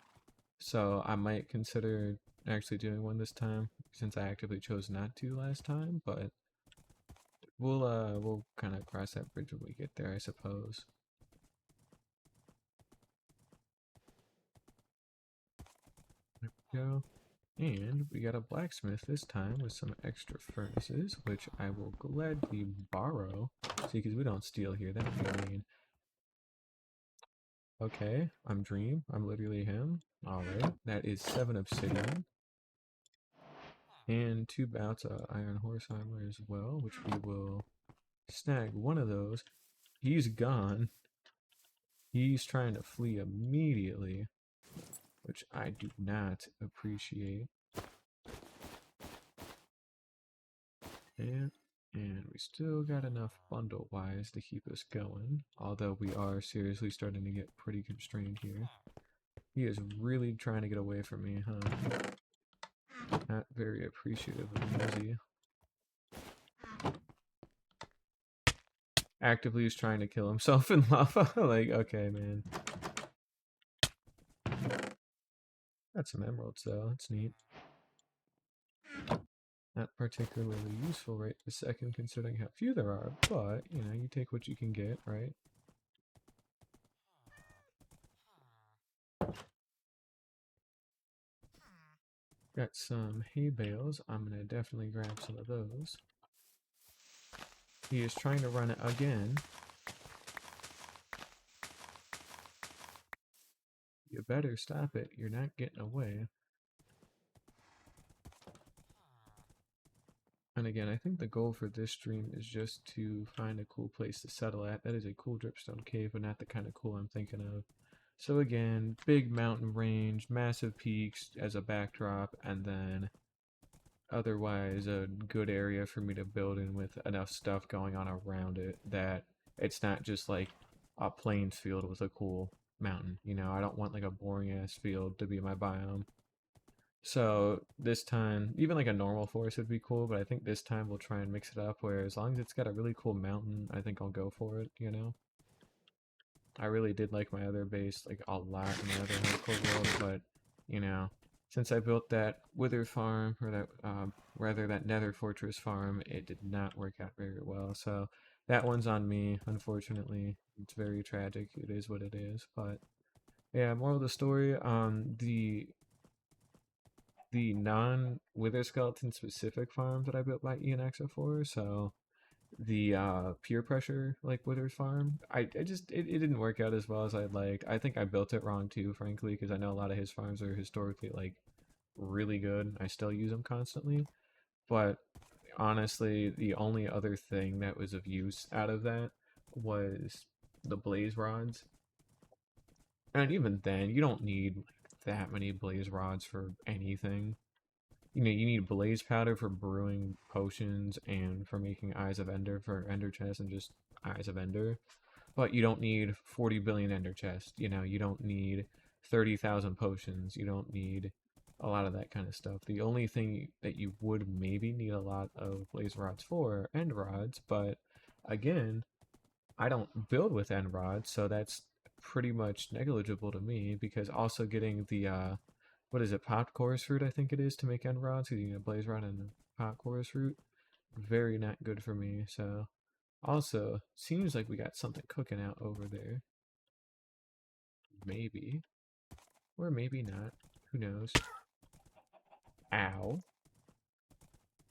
So I might consider actually doing one this time, since I actively chose not to last time, but we'll kind of cross that bridge when we get there, I suppose. There we go. And we got a blacksmith this time with some extra furnaces, which I will gladly borrow. See, because we don't steal here, that would be mean. Okay, I'm Dream. I'm literally him. Alright, that is 7 obsidian. And 2 bouts of iron horse armor as well, which we will snag one of those. He's gone. He's trying to flee immediately, which I do not appreciate. And we still got enough bundle-wise to keep us going, although we are seriously starting to get pretty constrained here. He is really trying to get away from me, huh? Not very appreciative of me, is he? Actively is trying to kill himself in lava. Like, okay, man. Got some emeralds, though. That's neat. Not particularly useful right this second, considering how few there are, but, you know, you take what you can get, right? Got some hay bales. I'm gonna definitely grab some of those. He is trying to run it again. You better stop it. You're not getting away. And again, I think the goal for this stream is just to find a cool place to settle at. That is a cool dripstone cave, but not the kind of cool I'm thinking of. So again, big mountain range, massive peaks as a backdrop, and then otherwise a good area for me to build in with enough stuff going on around it that it's not just like a plains field with a cool mountain. You know, I don't want like a boring ass field to be my biome. So this time, even like a normal forest would be cool, but I think this time we'll try and mix it up where as long as it's got a really cool mountain, I think I'll go for it, you know? I really did like my other base like a lot in my other hardcore world, but you know, since I built that Wither farm or that rather that Nether Fortress farm, it did not work out very well. So that one's on me, unfortunately. It's very tragic. It is what it is. But yeah, moral of the story, the non-Wither skeleton specific farms that I built by ENXO4, so the peer pressure like Withers farm, I just it didn't work out as well as I'd like. I think I built it wrong too, frankly, because I know a lot of his farms are historically like really good. I still use them constantly, but honestly, the only other thing that was of use out of that was the blaze rods. And even then, you don't need like that many blaze rods for anything. You know, you need blaze powder for brewing potions and for making Eyes of Ender for Ender chests and just Eyes of Ender. But you don't need 40 billion Ender chests. You know, you don't need 30,000 potions. You don't need a lot of that kind of stuff. The only thing that you would maybe need a lot of blaze rods for are end rods, but again, I don't build with end rods, so that's pretty much negligible to me because also getting the what is it, pot chorus fruit I think it is to make end rods, because you need a blaze rod and a pot chorus fruit. Very not good for me. So also seems like we got something cooking out over there. Maybe. Or maybe not. Who knows? Ow.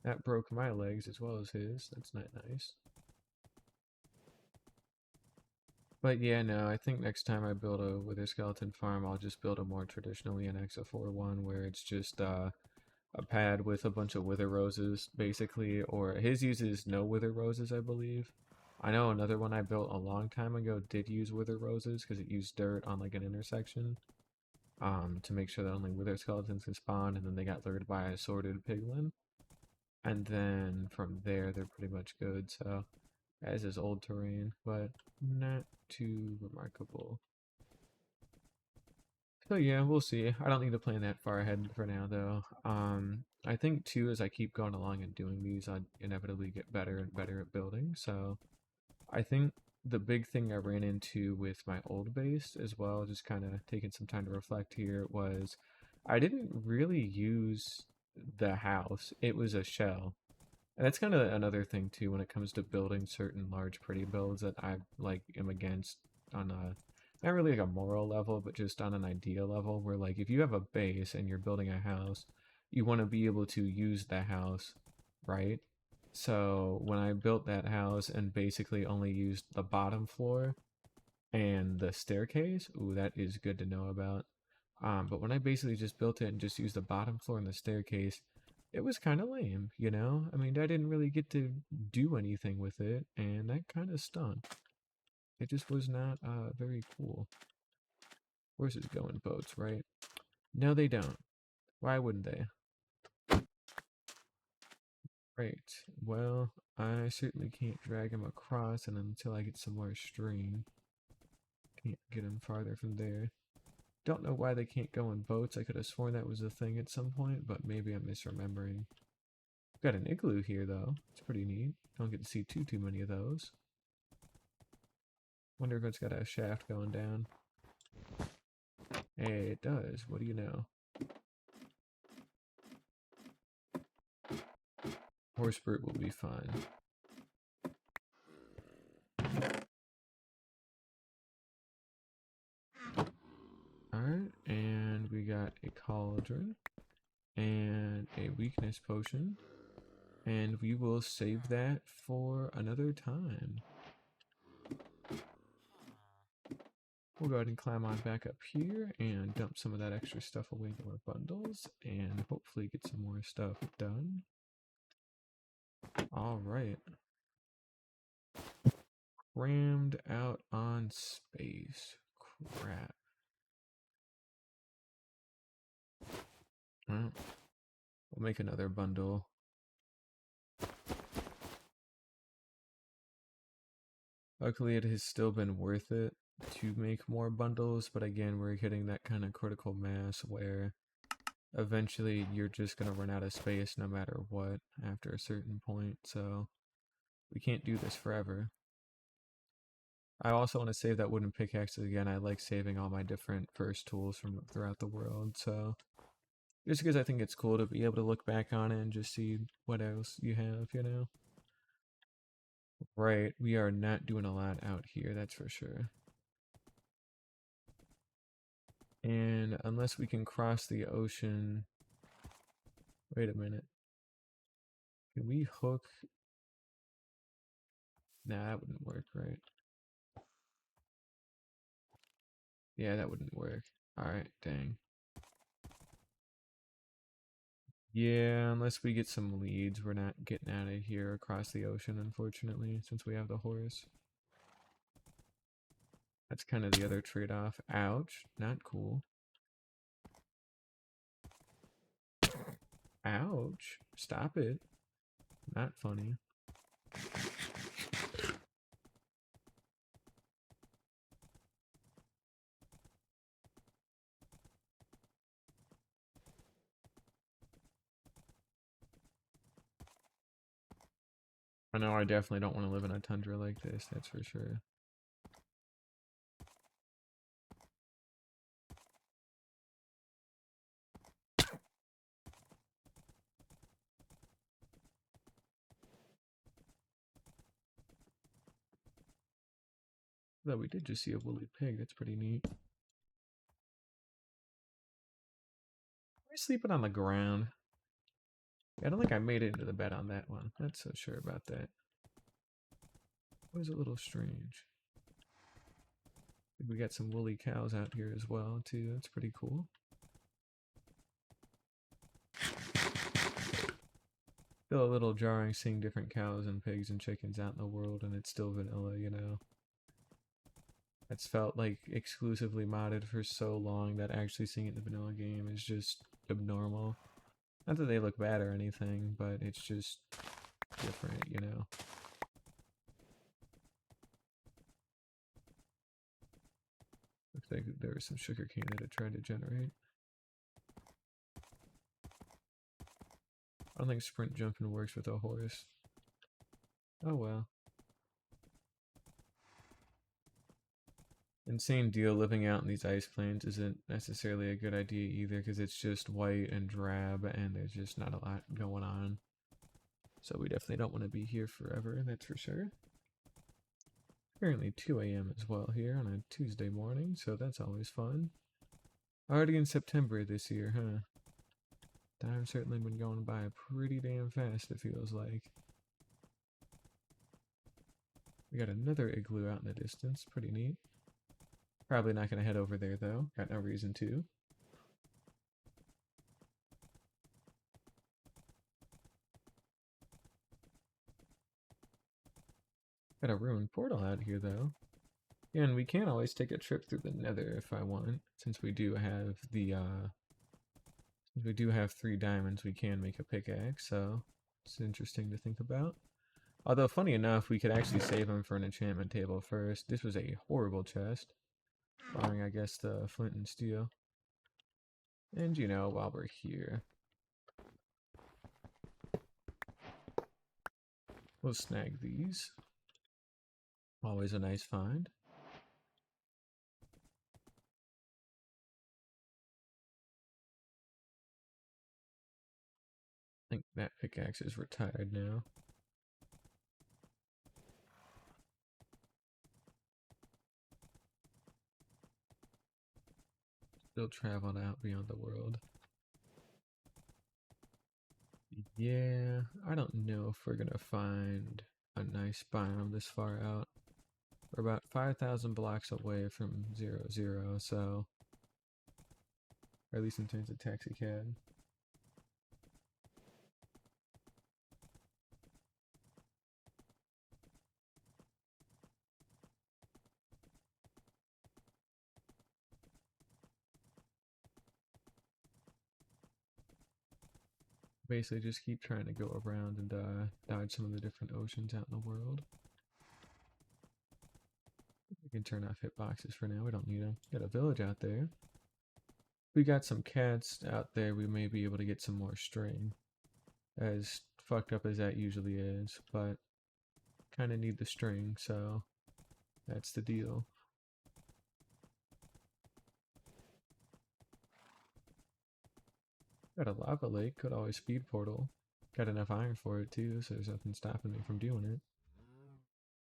That broke my legs as well as his. That's not nice. But yeah, no, I think next time I build a Wither Skeleton farm, I'll just build a more traditionally an ENXO4 one where it's just a pad with a bunch of wither roses, basically, or his uses no wither roses, I believe. I know another one I built a long time ago did use wither roses because it used dirt on like an intersection to make sure that only wither skeletons can spawn, and then they got lured by a sorted piglin. And then from there, they're pretty much good, so as is old terrain, but not too remarkable. So yeah, we'll see. I don't need to plan that far ahead for now, though. I think too, as I keep going along and doing these, I inevitably get better and better at building. So I think the big thing I ran into with my old base as well, just kind of taking some time to reflect here, was I didn't really use the house. It was a shell. And that's kind of another thing too when it comes to building certain large pretty builds that I like am against on a not really like a moral level, but just on an idea level where like if you have a base and you're building a house, you want to be able to use the house, right? So when I built that house and basically only used the bottom floor and the staircase, ooh, that is good to know about. But when I basically just built it and just used the bottom floor and the staircase, it was kind of lame, you know? I mean, I didn't really get to do anything with it, and that kind of stunk. It just was not very cool. Horses go in boats, right? No, they don't. Why wouldn't they? Right. Well, I certainly can't drag him across, and until I get some more string, can't get him farther from there. Don't know why they can't go in boats. I could have sworn that was a thing at some point, but maybe I'm misremembering. Got an igloo here, though. It's pretty neat. Don't get to see too many of those. Wonder if it's got a shaft going down. Hey, it does. What do you know? Horse brute will be fine. Alright, and we got a cauldron, and a weakness potion, And we will save that for another time. We'll go ahead and climb on back up here and dump some of that extra stuff away into our bundles and hopefully get some more stuff done. All right. Crammed out on space. Crap. Well, we'll make another bundle. Luckily, it has still been worth it to make more bundles, but again, we're hitting that kind of critical mass where eventually you're just going to run out of space no matter what after a certain point, so we can't do this forever. I also want to save that wooden pickaxe again. I like saving all my different first tools from throughout the world, so just because I think it's cool to be able to look back on it and just see what else you have, you know? Right, we are not doing a lot out here, that's for sure. And unless we can cross the ocean... Wait a minute. Can we hook... Nah, that wouldn't work, right? Yeah, that wouldn't work. Alright, dang. Yeah, unless we get some leads, we're not getting out of here across the ocean, unfortunately, since we have the horse. That's kind of the other trade-off. Ouch, not cool. Ouch, stop it. Not funny. I know I definitely don't want to live in a tundra like this, that's for sure. Though we did just see a woolly pig, that's pretty neat. Am I sleeping on the ground? Yeah, I don't think I made it into the bed on that one. Not so sure about that. It was a little strange. We got some woolly cows out here as well, too. That's pretty cool. Still a little jarring seeing different cows and pigs and chickens out in the world, and it's still vanilla, you know. It's felt like exclusively modded for so long that actually seeing it in the vanilla game is just abnormal. Not that they look bad or anything, but it's just different, you know. Looks like there was some sugar cane that it tried to generate. I don't think sprint jumping works with a horse. Oh well. Insane deal living out in these ice plains isn't necessarily a good idea either because it's just white and drab and there's just not a lot going on. So we definitely don't want to be here forever, that's for sure. Currently 2 a.m. as well here on a Tuesday morning, so that's always fun. Already in September this year, huh? Time's certainly been going by pretty damn fast, it feels like. We got another igloo out in the distance, pretty neat. Probably not going to head over there though, got no reason to. Got a ruined portal out here though. Yeah, and we can always take a trip through the nether if I want, since we do have the, since we do have 3 diamonds, we can make a pickaxe, so it's interesting to think about. Although, funny enough, we could actually save them for an enchantment table first. This was a horrible chest, barring, I guess, the flint and steel. And, you know, while we're here, we'll snag these. Always a nice find. I think that pickaxe is retired now. Still traveling out beyond the world. Yeah, I don't know if we're gonna find a nice biome this far out. We're about 5,000 blocks away from 0, 0, so, or at least in terms of taxicab. Basically, just keep trying to go around and dodge some of the different oceans out in the world. We can turn off hitboxes for now. We don't need them. Got a village out there. We got some cats out there. We may be able to get some more string. As fucked up as that usually is, but kind of need the string, so that's the deal. Got a lava lake. Could always speed portal. Got enough iron for it too, so there's nothing stopping me from doing it.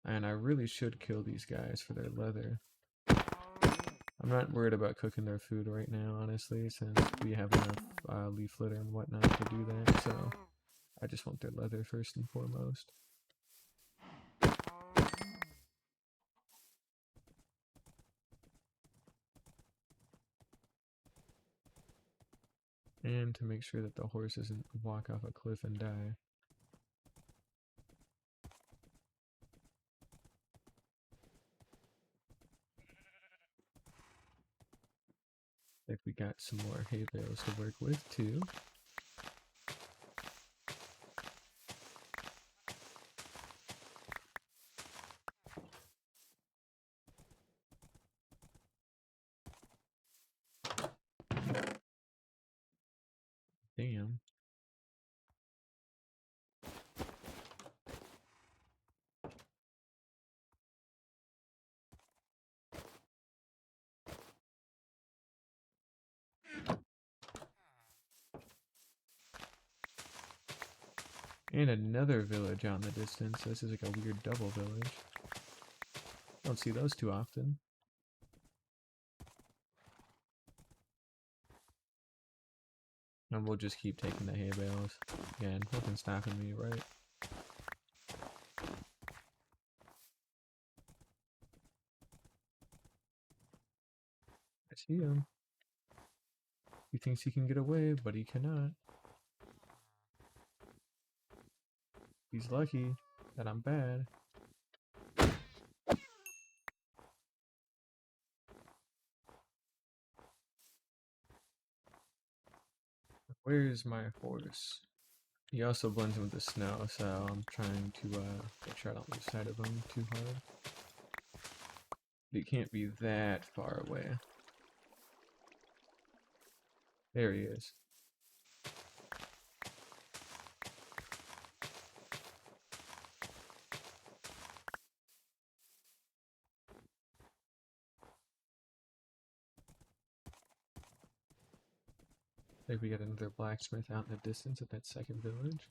And I really should kill these guys for their leather. I'm not worried about cooking their food right now, honestly, since we have enough leaf litter and whatnot to do that, so I just want their leather first and foremost. And to make sure that the horse doesn't walk off a cliff and die. I think we got some more hay bales to work with too. Damn. And another village out in the distance. This is like a weird double village. Don't see those too often. And we'll just keep taking the hay bales. Again, nothing stopping me, right? I see him. He thinks he can get away, but he cannot. He's lucky that I'm bad. Where's my horse? He also blends in with the snow, so I'm trying to make sure I don't lose sight of him too hard. But he can't be that far away. There he is. I think we got another blacksmith out in the distance at that second village.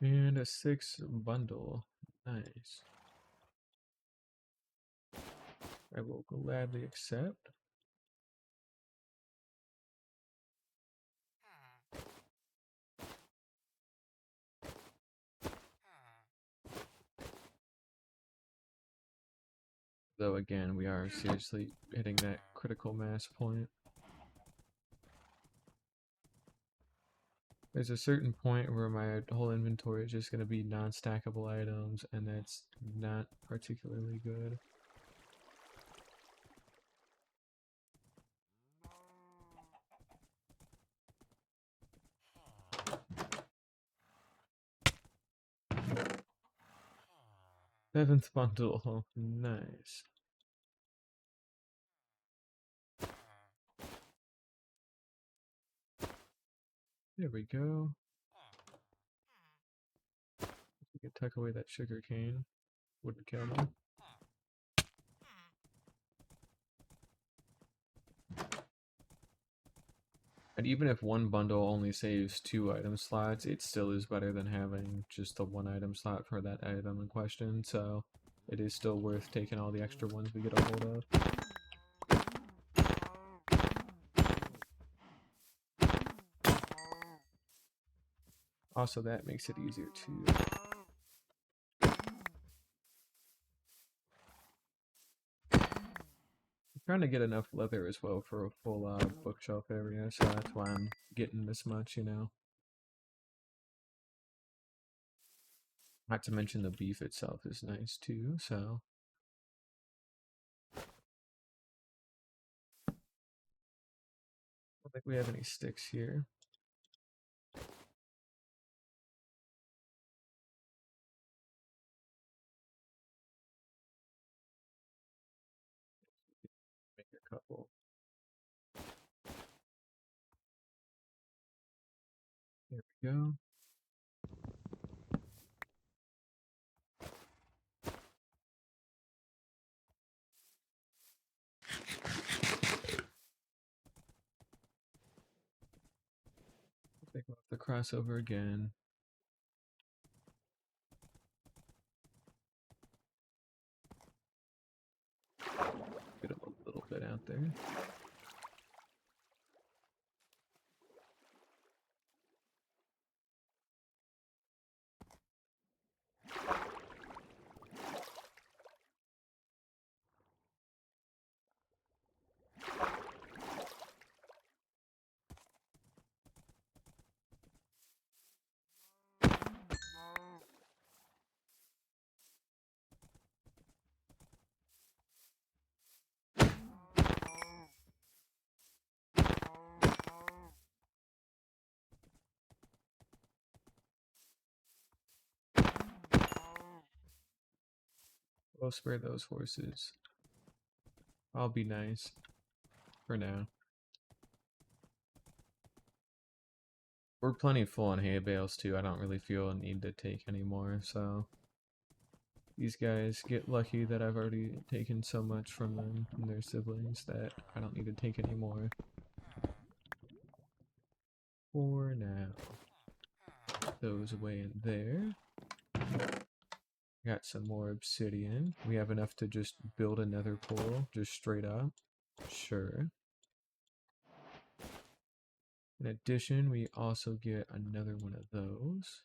And a 6 bundle. Nice. I will gladly accept. Though again, we are seriously hitting that critical mass point. There's a certain point where my whole inventory is just going to be non-stackable items, and that's not particularly good. Seventh bundle, oh, nice. There we go. We can tuck away that sugar cane. Wouldn't kill me. But even if one bundle only saves 2 item slots, it still is better than having just the 1 item slot for that item in question, so it is still worth taking all the extra ones we get a hold of. Also, that makes it easier too. I'm trying to get enough leather as well for a full bookshelf area, so that's why I'm getting this much, you know. Not to mention the beef itself is nice too, so. I don't think we have any sticks here. Make a couple. There we go. Take off the crossover again. Get him a little bit out there. We'll spare those horses. I'll be nice for now. We're plenty full on hay bales too. I don't really feel a need to take any more, so these guys get lucky that I've already taken so much from them and their siblings that I don't need to take any more. For now. Put those away in there. Got some more obsidian. We have enough to just build another portal, just straight up. Sure. In addition, we also get another one of those.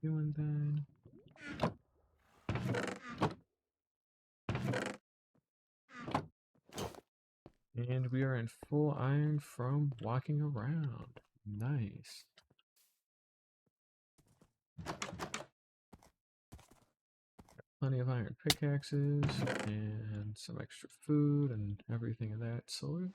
Doing that. And we are in full iron from walking around. Nice. Plenty of iron pickaxes and some extra food and everything of that sort.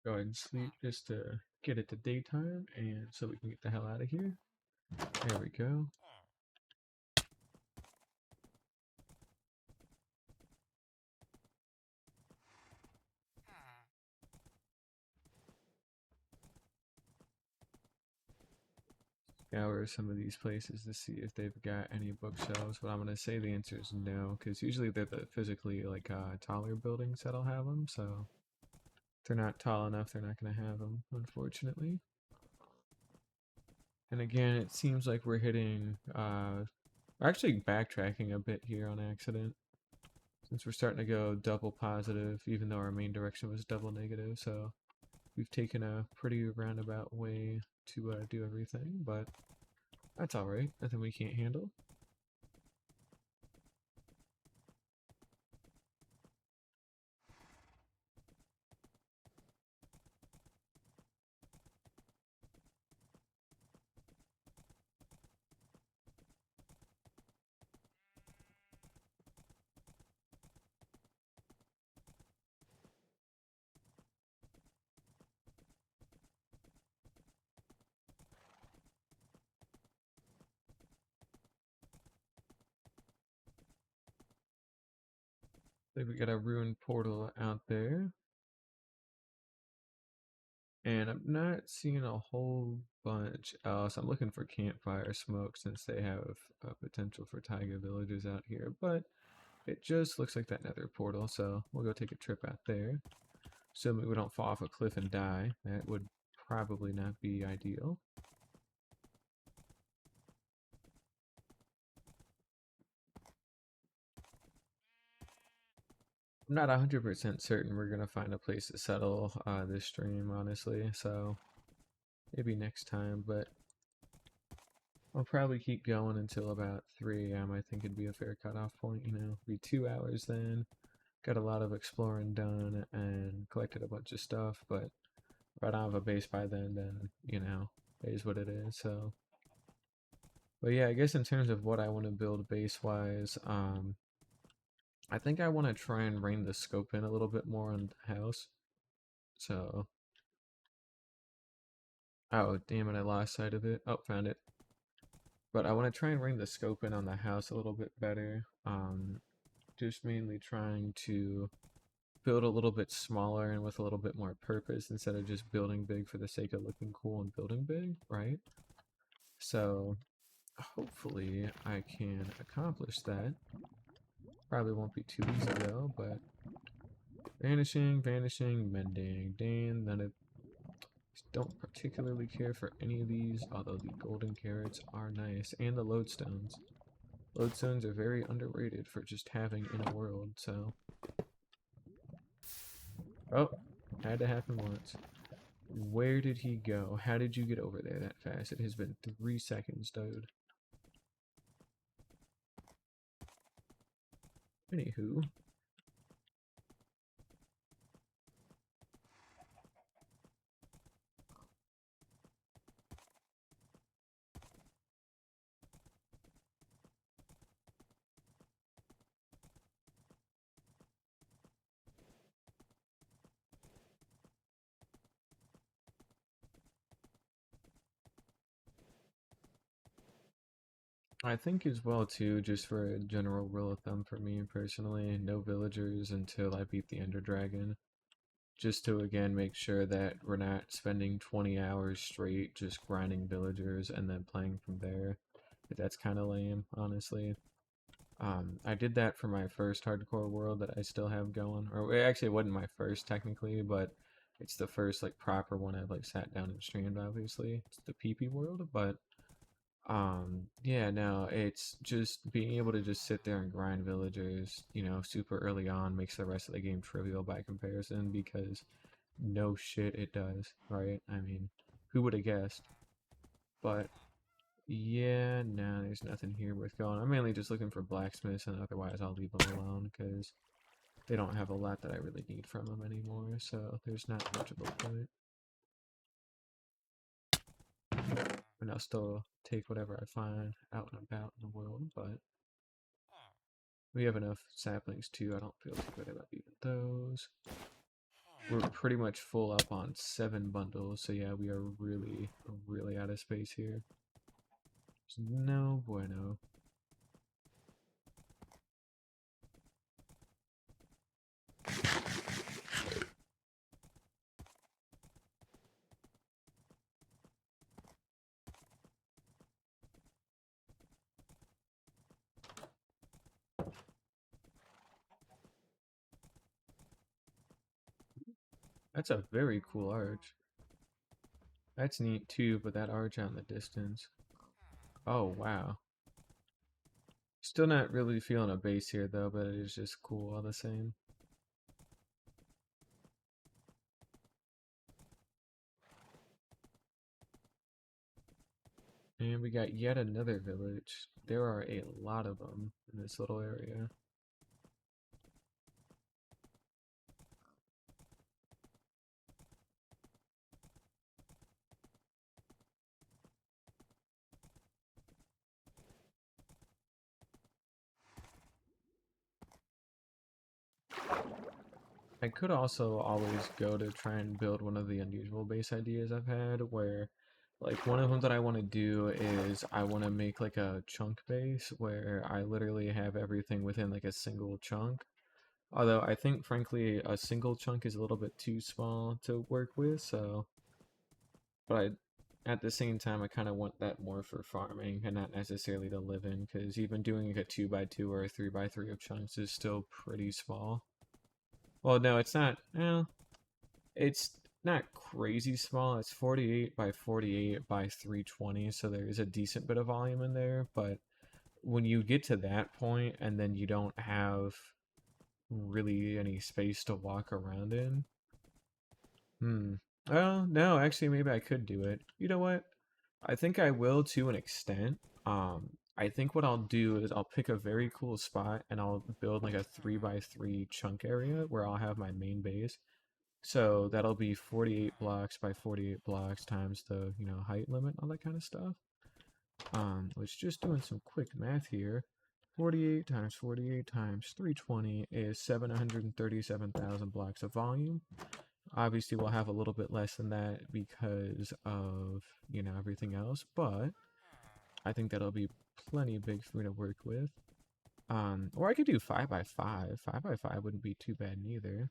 Go ahead and sleep just to get it to daytime and so we can get the hell out of here. There we go. Scour some of these places to see if they've got any bookshelves, but I'm gonna say the answer is no, because usually they're the physically like taller buildings that'll have them. So if they're not tall enough, they're not gonna have them, unfortunately. And again, it seems like we're hitting, we're actually backtracking a bit here on accident, since we're starting to go double positive, even though our main direction was double negative. So we've taken a pretty roundabout way to do everything, but that's alright. Nothing we can't handle. Like we got a ruined portal out there. And I'm not seeing a whole bunch else. I'm looking for campfire smoke since they have potential for taiga villagers out here, but it just looks like that nether portal, so we'll go take a trip out there. Assuming we don't fall off a cliff and die. That would probably not be ideal. I'm not 100% certain we're going to find a place to settle this stream, honestly, so maybe next time, but I'll probably keep going until about 3 a.m. I think it'd be a fair cutoff point, you know. Be 2 hours then. Got a lot of exploring done and collected a bunch of stuff, but if I don't have a base by then, you know, it is what it is, so. But yeah, I guess in terms of what I want to build base-wise, I think I want to try and rein the scope in a little bit more on the house. So, oh, damn it, I lost sight of it. Oh, found it. But I want to try and rein the scope in on the house a little bit better. Just mainly trying to build a little bit smaller and with a little bit more purpose instead of just building big for the sake of looking cool and building big, right? So, hopefully I can accomplish that. Probably won't be too easy though, but vanishing, vanishing, mending. Dang, none of don't particularly care for any of these, although the golden carrots are nice, and the lodestones. Lodestones are very underrated for just having in a world, so. Oh, had to happen once. Where did he go? How did you get over there that fast? It has been 3 seconds, dude. Anywho, I think as well too, just for a general rule of thumb for me personally, no villagers until I beat the Ender Dragon. Just to again make sure that we're not spending 20 hours straight just grinding villagers and then playing from there. That's kind of lame, honestly. I did that for my first hardcore world that I still have going, or actually it wasn't my first technically, but it's the first like proper one I've like sat down and streamed. Obviously, it's the PP world, but yeah, no, it's just being able to just sit there and grind villagers, you know, super early on makes the rest of the game trivial by comparison because no shit it does, right? I mean, who would have guessed? But yeah, no, there's nothing here worth going. I'm mainly just looking for blacksmiths, and otherwise I'll leave them alone because they don't have a lot that I really need from them anymore, so there's not much of a point. And I'll still take whatever I find out and about in the world, but we have enough saplings too. I don't feel too good about even those. We're pretty much full up on 7 bundles, so yeah, we are really, really out of space here. There's no bueno. That's a very cool arch. That's neat too, but that arch out in the distance. Oh, wow. Still not really feeling a base here though, but it is just cool all the same. And we got yet another village. There are a lot of them in this little area. I could also always go to try and build one of the unusual base ideas I've had where like one of them that I want to do is I want to make like a chunk base where I literally have everything within like a single chunk. Although I think frankly a single chunk is a little bit too small to work with, so but at the same time, I kind of want that more for farming and not necessarily to live in, because even doing like a 2x2 or a 3x3 of chunks is still pretty small. Well, no, it's not. Well, it's not crazy small. It's 48 by 48 by 320, so there is a decent bit of volume in there. But when you get to that point and then you don't have really any space to walk around in, well, no, actually, maybe I could do it. You know what? I think I will to an extent. I think what I'll do is I'll pick a very cool spot and I'll build like a 3x3 chunk area where I'll have my main base. So that'll be 48 blocks by 48 blocks times the, height limit, all that kind of stuff. Was just doing some quick math here. 48 times 48 times 320 is 737,000 blocks of volume. Obviously, we'll have a little bit less than that because of, everything else, but I think that'll be plenty big for me to work with. Or I could do 5x5. 5x5 wouldn't be too bad neither.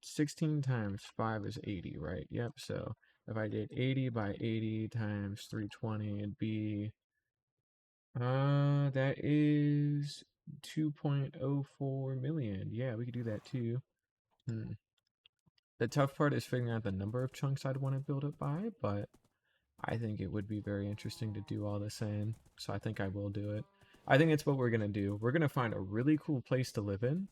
16 times 5 is 80, right? Yep, so if I did 80 by 80 times 320, it'd be, that is 2.04 million. Yeah, we could do that too. The tough part is figuring out the number of chunks I'd want to build it by, but I think it would be very interesting to do all the same, so I think I will do it. I think it's what we're going to do. We're going to find a really cool place to live in.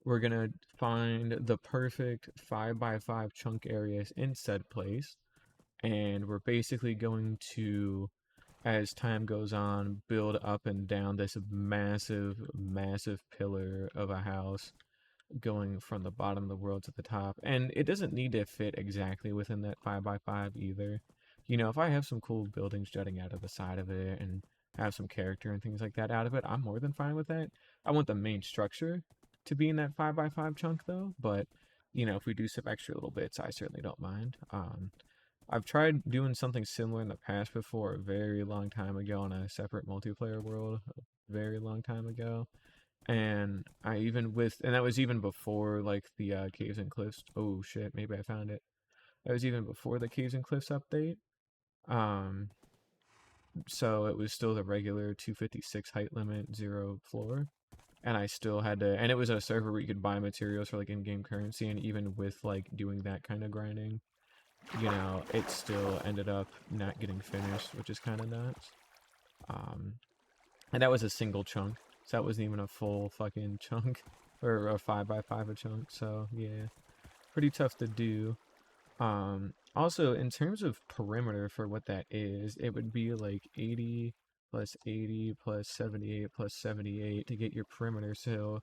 We're going to find the perfect 5x5 chunk areas in said place, and we're basically going to, as time goes on, build up and down this massive, massive pillar of a house going from the bottom of the world to the top. And it doesn't need to fit exactly within that 5x5 either. If I have some cool buildings jutting out of the side of it and have some character and things like that out of it, I'm more than fine with that. I want the main structure to be in that 5x5 chunk though, but if we do some extra little bits, I certainly don't mind. I've tried doing something similar in the past before, a very long time ago on a separate multiplayer world, a very long time ago. And that was even before like the Caves and Cliffs. Oh shit, maybe I found it. That was even before the Caves and Cliffs update. Um, so it was still the regular 256 height limit, 0 floor. And I still had to, and it was a server where you could buy materials for like in-game currency, and even with like doing that kind of grinding, it still ended up not getting finished, which is kind of nuts. And that was a single chunk, so that wasn't even a full fucking chunk, or a 5x5 a chunk, so yeah, pretty tough to do. Also, in terms of perimeter for what that is, it would be like 80 plus 80 plus 78 plus 78 to get your perimeter, so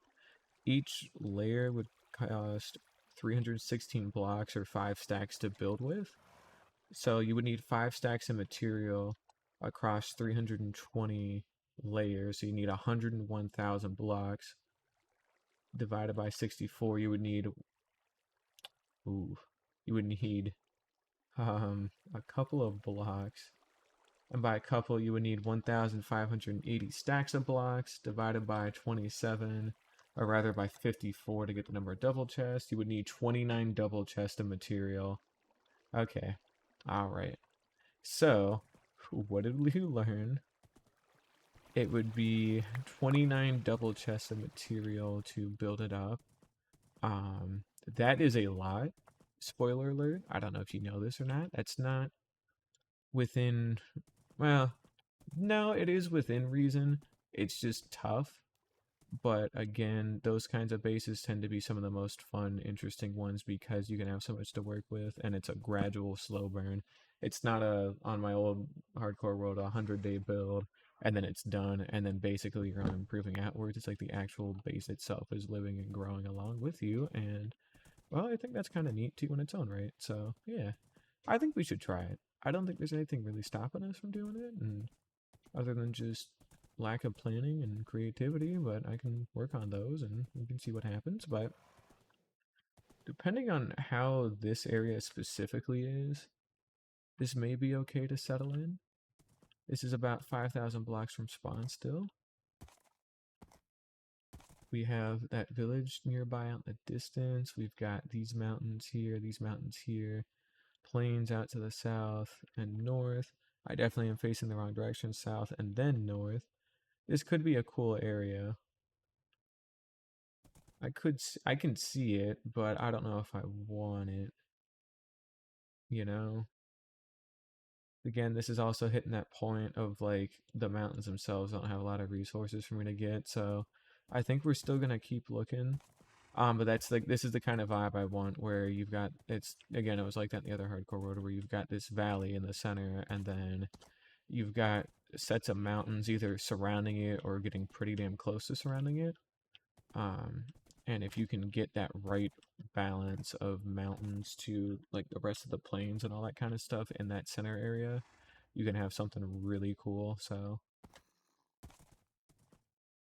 each layer would cost 316 blocks or 5 stacks to build with. So you would need 5 stacks of material across 320 layers. So you need 101,000 blocks divided by 64. You would need a couple of blocks. And by a couple, you would need 1,580 stacks of blocks divided by 27, or rather by 54 to get the number of double chests. You would need 29 double chests of material. Okay. Alright. So, what did we learn? It would be 29 double chests of material to build it up. That is a lot. Spoiler alert. I don't know if you know this or not. That's not within... Well, no, it is within reason. It's just tough. But again, those kinds of bases tend to be some of the most fun, interesting ones because you can have so much to work with, and it's a gradual, slow burn. It's not on my old hardcore world, 100-day build, and then it's done, and then basically you're improving outwards. It's like the actual base itself is living and growing along with you, and, well, I think that's kind of neat too in its own right. So, yeah, I think we should try it. I don't think there's anything really stopping us from doing it, and other than just lack of planning and creativity, but I can work on those and we can see what happens. But depending on how this area specifically is, this may be okay to settle in. This is about 5,000 blocks from spawn still. We have that village nearby out in the distance. We've got these mountains here, plains out to the south and north. I definitely am facing the wrong direction, south and then north. This could be a cool area. I can see it, but I don't know if I want it, you know? Again, this is also hitting that point of like the mountains themselves don't have a lot of resources for me to get, so I think we're still gonna keep looking. But that's like this is the kind of vibe I want where you've got it's again it was like that in the other hardcore road where you've got this valley in the center and then you've got sets of mountains either surrounding it or getting pretty damn close to surrounding it. Um, and if you can get that right balance of mountains to like the rest of the plains and all that kind of stuff in that center area, you can have something really cool. So,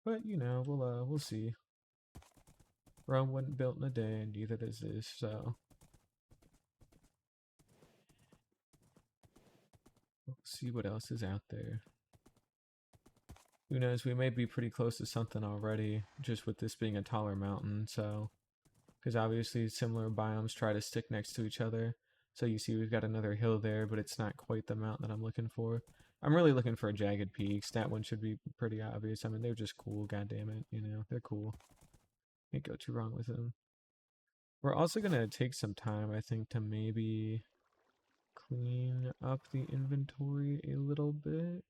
but you know, we'll see. Rome wasn't built in a day, and neither does this. So, we'll see what else is out there. Who knows? We may be pretty close to something already, just with this being a taller mountain. So, because obviously similar biomes try to stick next to each other. So you see we've got another hill there, but it's not quite the mountain that I'm looking for. I'm really looking for jagged peaks. That one should be pretty obvious. I mean, they're just cool, god damn it. You know, they're cool. Can't go too wrong with them. We're also going to take some time, I think, to maybe clean up the inventory a little bit,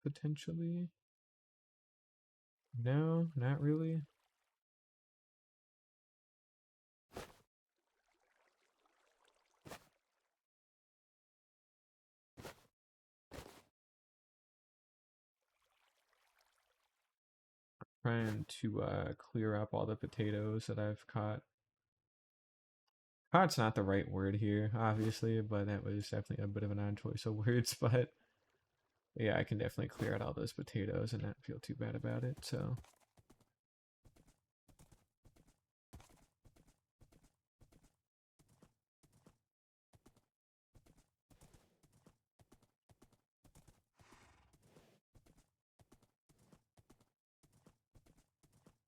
potentially. No, not really. Trying to clear up all the potatoes that I've caught. Caught's not the right word here, obviously, but that was definitely a bit of an odd choice of words. But yeah, I can definitely clear out all those potatoes and not feel too bad about it. So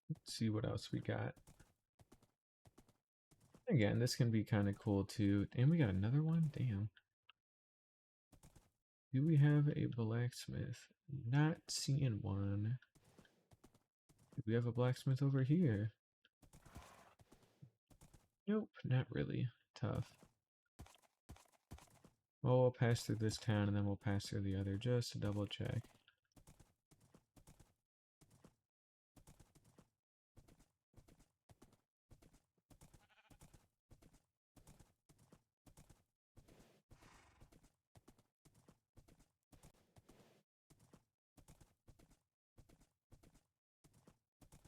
let's see what else we got. Again, this can be kind of cool too. And we got another one? Damn. Do we have a blacksmith? Not seeing one. Do we have a blacksmith over here? Nope, not really. Tough. Well, we'll pass through this town and then we'll pass through the other just to double check.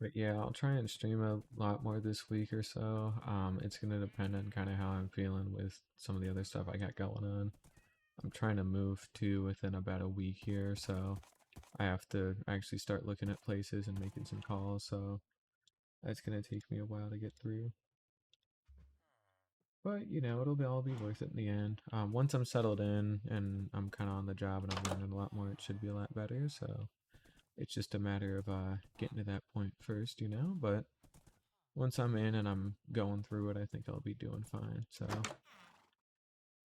But yeah, I'll try and stream a lot more this week or so. It's gonna depend on kind of how I'm feeling with some of the other stuff I got going on. I'm trying to move to within about a week here, so I have to actually start looking at places and making some calls, so that's gonna take me a while to get through. But you know, it'll all be worth it in the end. Once I'm settled in and I'm kind of on the job and I'm learning a lot more, it should be a lot better. So it's just a matter of getting to that point first, you know. But once I'm in and I'm going through it, I think I'll be doing fine. So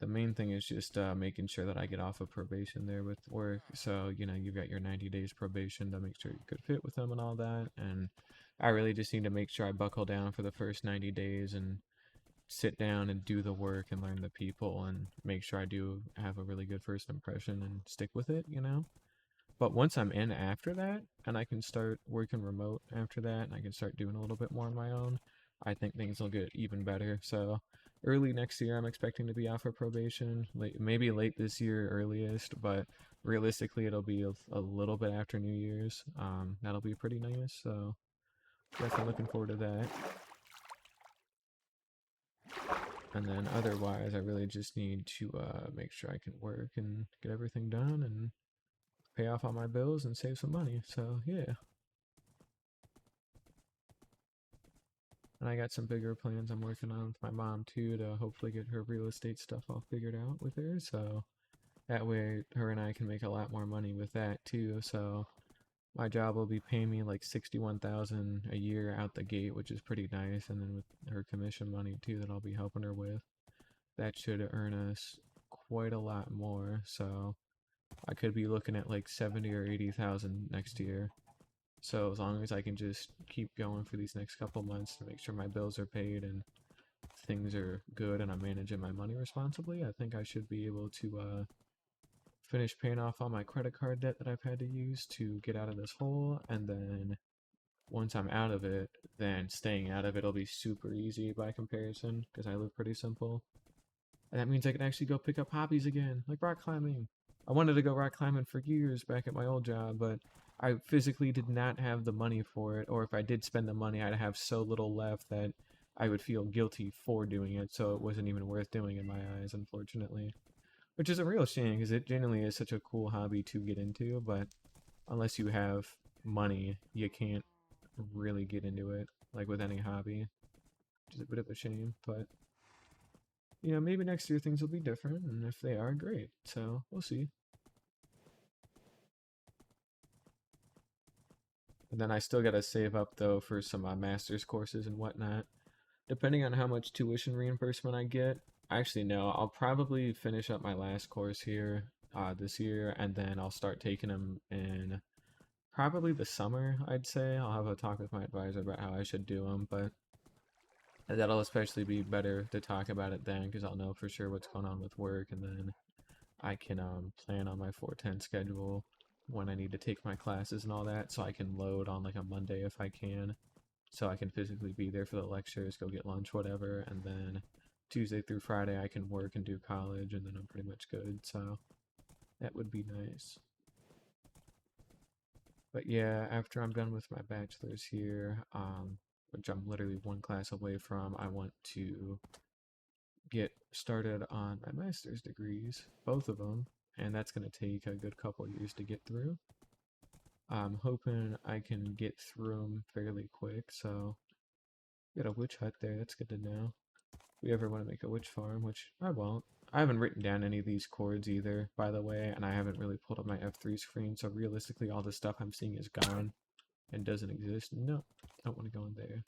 the main thing is just making sure that I get off of probation there with work. So, you know, you've got your 90 days probation to make sure you're good fit with them and all that. And I really just need to make sure I buckle down for the first 90 days and sit down and do the work and learn the people and make sure I do have a really good first impression and stick with it, you know? But once I'm in after that, and I can start working remote after that, and I can start doing a little bit more on my own, I think things will get even better. So early next year, I'm expecting to be off of probation. Maybe late this year, earliest, but realistically, it'll be a little bit after New Year's. That'll be pretty nice. So definitely looking forward to that. And then otherwise, I really just need to make sure I can work and get everything done and pay off all my bills and save some money. So yeah. And I got some bigger plans I'm working on with my mom too to hopefully get her real estate stuff all figured out with her. So that way her and I can make a lot more money with that too. So my job will be paying me like 61,000 a year out the gate, which is pretty nice. And then with her commission money too that I'll be helping her with, that should earn us quite a lot more. So I could be looking at like 70 or 80,000 next year. So as long as I can just keep going for these next couple months to make sure my bills are paid and things are good and I'm managing my money responsibly, I think I should be able to finish paying off all my credit card debt that I've had to use to get out of this hole. And then once I'm out of it, then staying out of it will be super easy by comparison because I live pretty simple. And that means I can actually go pick up hobbies again, like rock climbing. I wanted to go rock climbing for years back at my old job, but I physically did not have the money for it, or if I did spend the money, I'd have so little left that I would feel guilty for doing it, so it wasn't even worth doing in my eyes, unfortunately. Which is a real shame, because it genuinely is such a cool hobby to get into, but unless you have money, you can't really get into it, like with any hobby, which is a bit of a shame, but maybe next year things will be different, and if they are, great. So we'll see. And then I still gotta save up though for some master's courses and whatnot. Depending on how much tuition reimbursement I get, actually no, I'll probably finish up my last course here this year, and then I'll start taking them in probably the summer. I'd say I'll have a talk with my advisor about how I should do them, but that'll especially be better to talk about it then because I'll know for sure what's going on with work, and then I can plan on my 410 schedule when I need to take my classes and all that, so I can load on like a Monday if I can, so I can physically be there for the lectures, go get lunch, whatever, and then Tuesday through Friday I can work and do college, and then I'm pretty much good, so that would be nice. But yeah, after I'm done with my bachelor's here, which I'm literally one class away from, I want to get started on my master's degrees, both of them, and that's going to take a good couple years to get through. I'm hoping I can get through them fairly quick, so got a witch hut there, that's good to know. If we ever want to make a witch farm, which I won't. I haven't written down any of these chords either, by the way, and I haven't really pulled up my F3 screen, so realistically all the stuff I'm seeing is gone and doesn't exist. No, don't want to go in there.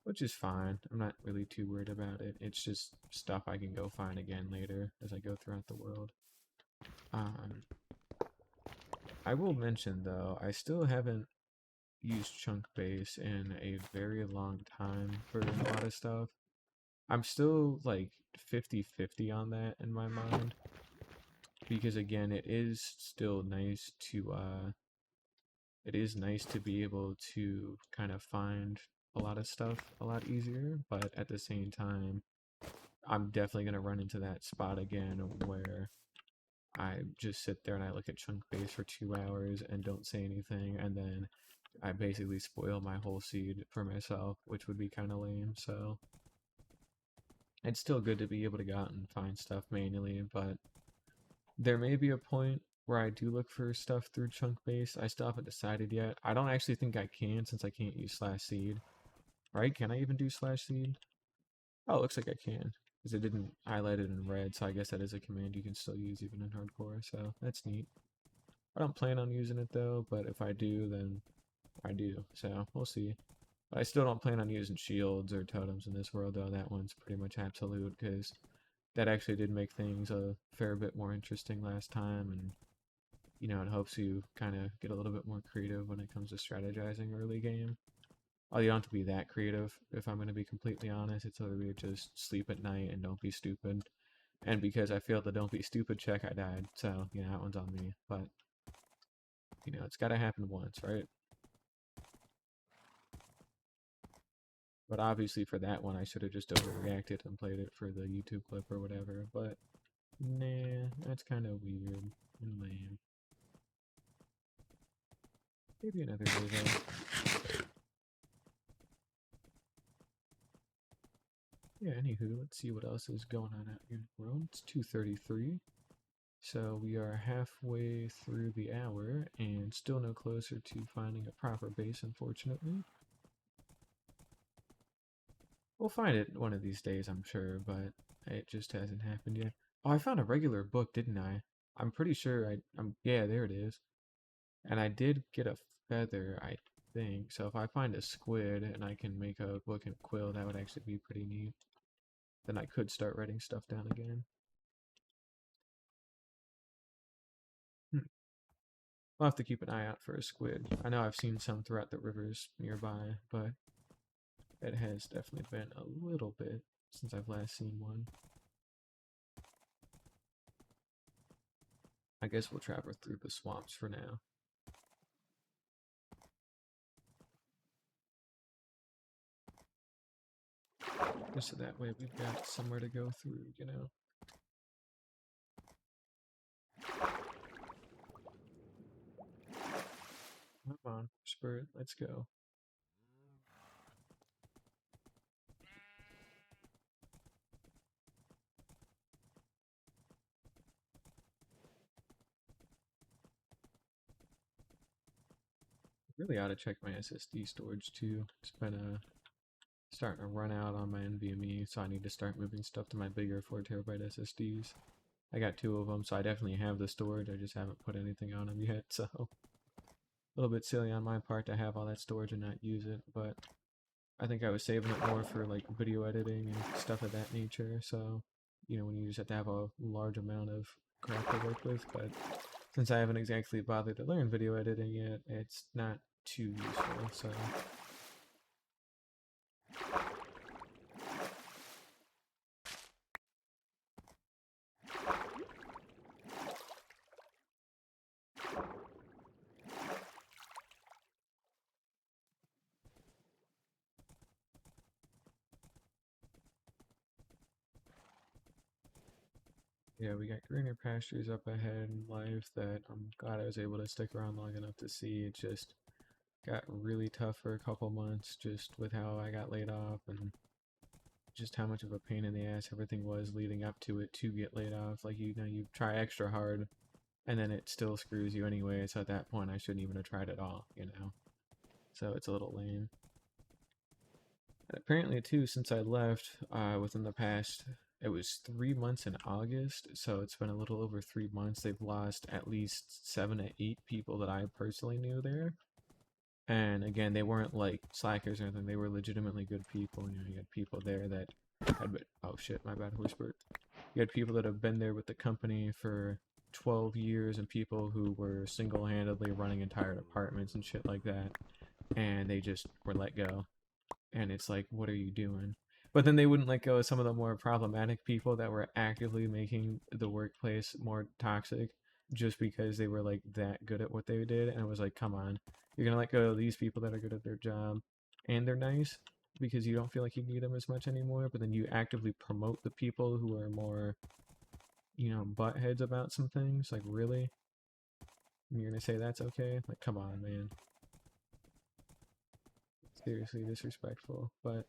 Which is fine. I'm not really too worried about it. It's just stuff I can go find again later as I go throughout the world. I will mention though, I still haven't used chunk base in a very long time for a lot of stuff. I'm still like 50-50 on that in my mind. Because again, it is still nice to be able to kind of find a lot of stuff a lot easier, but at the same time, I'm definitely going to run into that spot again where I just sit there and I look at chunk base for 2 hours and don't say anything, and then I basically spoil my whole seed for myself, which would be kind of lame. So it's still good to be able to go out and find stuff manually, but there may be a point where I do look for stuff through chunk base. I still haven't decided yet. I don't actually think I can since I can't use slash seed. Right? Can I even do slash seed? Oh, it looks like I can. Because it didn't highlight it in red, so I guess that is a command you can still use even in hardcore, so that's neat. I don't plan on using it though, but if I do, then I do, so we'll see. But I still don't plan on using shields or totems in this world though. That one's pretty much absolute, because that actually did make things a fair bit more interesting last time, and it helps you kind of get a little bit more creative when it comes to strategizing early game. Oh, you don't have to be that creative, if I'm going to be completely honest. It's literally just sleep at night and don't be stupid. And because I failed the don't be stupid check, I died. So, that one's on me. But, it's got to happen once, right? But obviously for that one, I should have just overreacted and played it for the YouTube clip or whatever. But, nah, that's kind of weird and lame. Maybe another day, though. Yeah, anywho, let's see what else is going on out here in the world. It's 2:33. So we are halfway through the hour and still no closer to finding a proper base, unfortunately. We'll find it one of these days, I'm sure, but it just hasn't happened yet. Oh, I found a regular book, didn't I? I'm pretty sure yeah, there it is. And I did get a feather, I think. So if I find a squid and I can make a book and quill, that would actually be pretty neat. then I could start writing stuff down again. I'll have to keep an eye out for a squid. I know I've seen some throughout the rivers nearby, but it has definitely been a little bit since I've last seen one. I guess we'll travel through the swamps for now. Just so that way we've got somewhere to go through, you know? Come on, Spirit, let's go. Really ought to check my SSD storage too. It's been starting to run out on my NVMe, so I need to start moving stuff to my bigger 4TB SSDs. I got 2 of them, so I definitely have the storage. I just haven't put anything on them yet, so a little bit silly on my part to have all that storage and not use it, but I think I was saving it more for like video editing and stuff of that nature, so you know, when you just have to have a large amount of crap to work with, but since I haven't exactly bothered to learn video editing yet, it's not too useful, so yeah, we got greener pastures up ahead in life that I'm glad I was able to stick around long enough to see. It just got really tough for a couple months just with how I got laid off and just how much of a pain in the ass everything was leading up to it to get laid off. Like, you know, you try extra hard and then it still screws you anyway, so at that point I shouldn't even have tried at all, you know? So it's a little lame. And apparently too, since I left, within the past, it was 3 months in August, so it's been a little over 3 months. They've lost at least 7 to 8 people that I personally knew there. And again, they weren't like slackers or anything. They were legitimately good people. You know, you had people there that had been, oh shit, my bad, Horsebird. You had people that have been there with the company for 12 years and people who were single-handedly running entire departments and shit like that. And they just were let go. And it's like, what are you doing? But then they wouldn't let go of some of the more problematic people that were actively making the workplace more toxic just because they were like that good at what they did. And it was like, come on, you're gonna let go of these people that are good at their job and they're nice because you don't feel like you need them as much anymore. But then you actively promote the people who are more, you know, butt heads about some things. Like, really? You're gonna say that's okay? Like, come on, man. Seriously disrespectful. But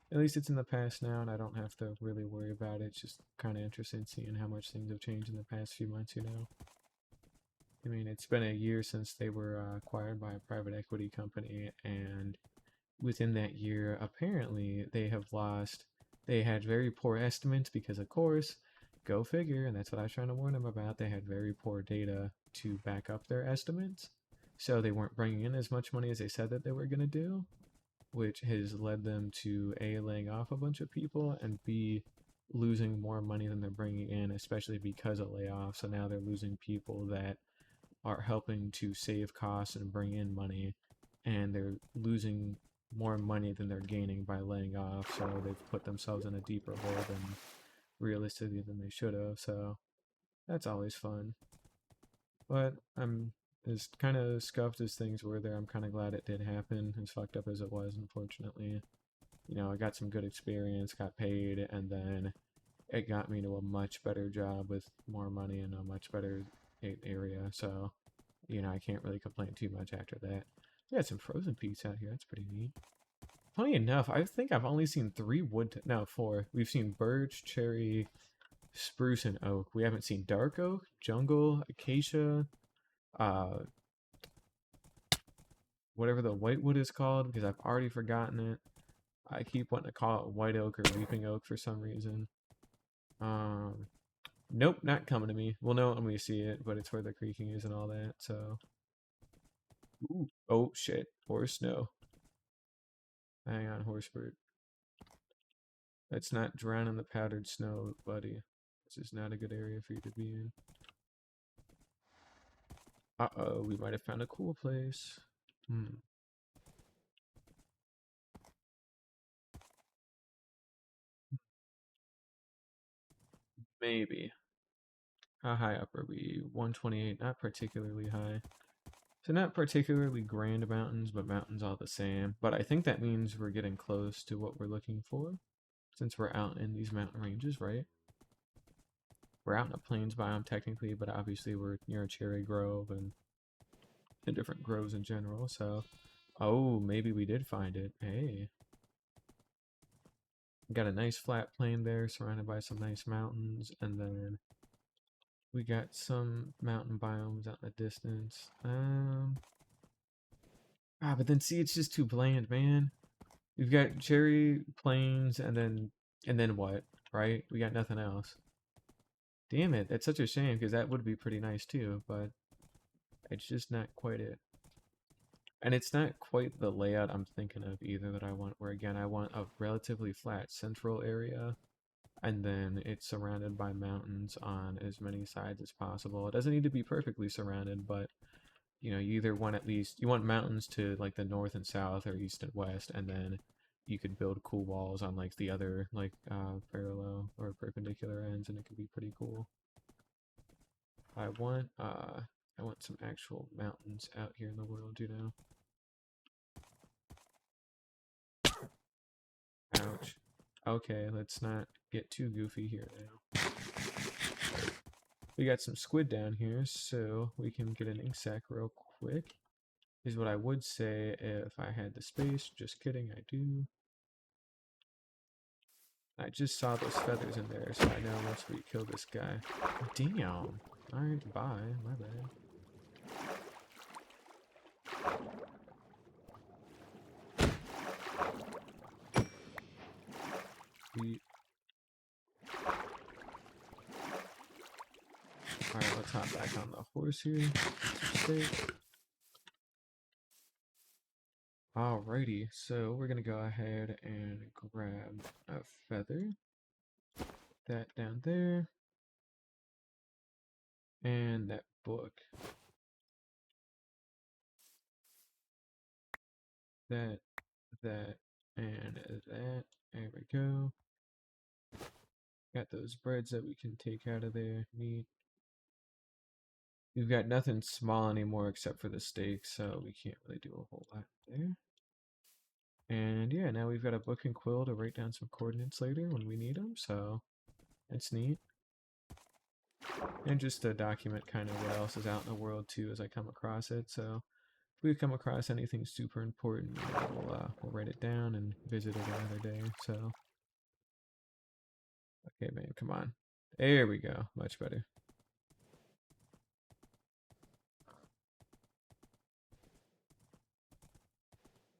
at least it's in the past now, and I don't have to really worry about it. It's just kind of interesting seeing how much things have changed in the past few months, you know? I mean, it's been a year since they were acquired by a private equity company, and within that year, apparently, they had very poor estimates because, of course, go figure, and that's what I was trying to warn them about. They had very poor data to back up their estimates, so they weren't bringing in as much money as they said that they were going to do, which has led them to A, laying off a bunch of people, and B, losing more money than they're bringing in, especially because of layoffs. So now they're losing people that are helping to save costs and bring in money, and they're losing more money than they're gaining by laying off. So they've put themselves in a deeper hole than realistically than they should have. So that's always fun. But I'm as kind of scuffed as things were there. I'm kind of glad it did happen, as fucked up as it was, unfortunately. You know, I got some good experience, got paid, and then it got me to a much better job with more money and a much better area. So, you know, I can't really complain too much after that. We got some frozen peaks out here. That's pretty neat. Funny enough, I think I've only seen 3 wood. No, 4. We've seen birch, cherry, spruce, and oak. We haven't seen dark oak, jungle, acacia, uh, whatever the white wood is called, because I've already forgotten it. I keep wanting to call it white oak or weeping oak for some reason. Nope, not coming to me. We'll know it when we see it, but it's where the creaking is and all that, so. Ooh. Oh, shit. Horse, no. Hang on, Horsebird. Let's not drown in the powdered snow, buddy. This is not a good area for you to be in. Uh-oh, we might have found a cool place. Maybe. How high up are we? 128, not particularly high. So not particularly grand mountains, but mountains all the same. But I think that means we're getting close to what we're looking for, since we're out in these mountain ranges, right? We're out in a plains biome technically, but obviously we're near a cherry grove and the different groves in general, so... Oh, maybe we did find it. Hey. Got a nice flat plain there, surrounded by some nice mountains, and then we got some mountain biomes out in the distance. But then see, it's just too bland, man. We've got cherry plains, and then what? Right? We got nothing else. Damn it, that's such a shame because that would be pretty nice too, but it's just not quite it. And it's not quite the layout I'm thinking of either that I want, where again, I want a relatively flat central area, and then it's surrounded by mountains on as many sides as possible. It doesn't need to be perfectly surrounded, but you know, you either want at least, you want mountains to like the north and south or east and west, and then you could build cool walls on like the other like parallel or perpendicular ends, and it could be pretty cool. I want some actual mountains out here in the world, you know. Ouch. Okay, let's not get too goofy here now. We got some squid down here, so we can get an ink sac real quick. Is what I would say if I had the space. Just kidding, I do. I just saw those feathers in there, so I know once we kill this guy. Damn. Alright, bye. My bad. Alright, let's hop back on the horse here. Alrighty, so we're gonna go ahead and grab a feather. That down there. And that book. That, and that. There we go. Got those breads that we can take out of there. Neat. We've got nothing small anymore except for the steak, so we can't really do a whole lot there. And yeah, now we've got a book and quill to write down some coordinates later when we need them, so that's neat. And just to document kind of what else is out in the world too as I come across it, so if we come across anything super important, you know, we'll write it down and visit it another day, so... Okay, man, come on. There we go. Much better.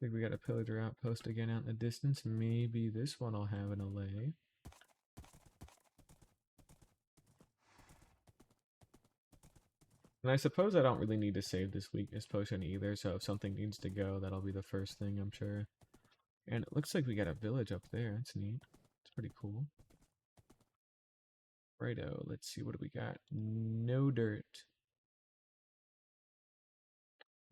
I think we got a pillager outpost again out in the distance. Maybe this one will have an allay. And I suppose I don't really need to save this weakness potion either, so if something needs to go, that'll be the first thing, I'm sure. And it looks like we got a village up there. That's neat. It's pretty cool. Righto, let's see, what do we got? No dirt.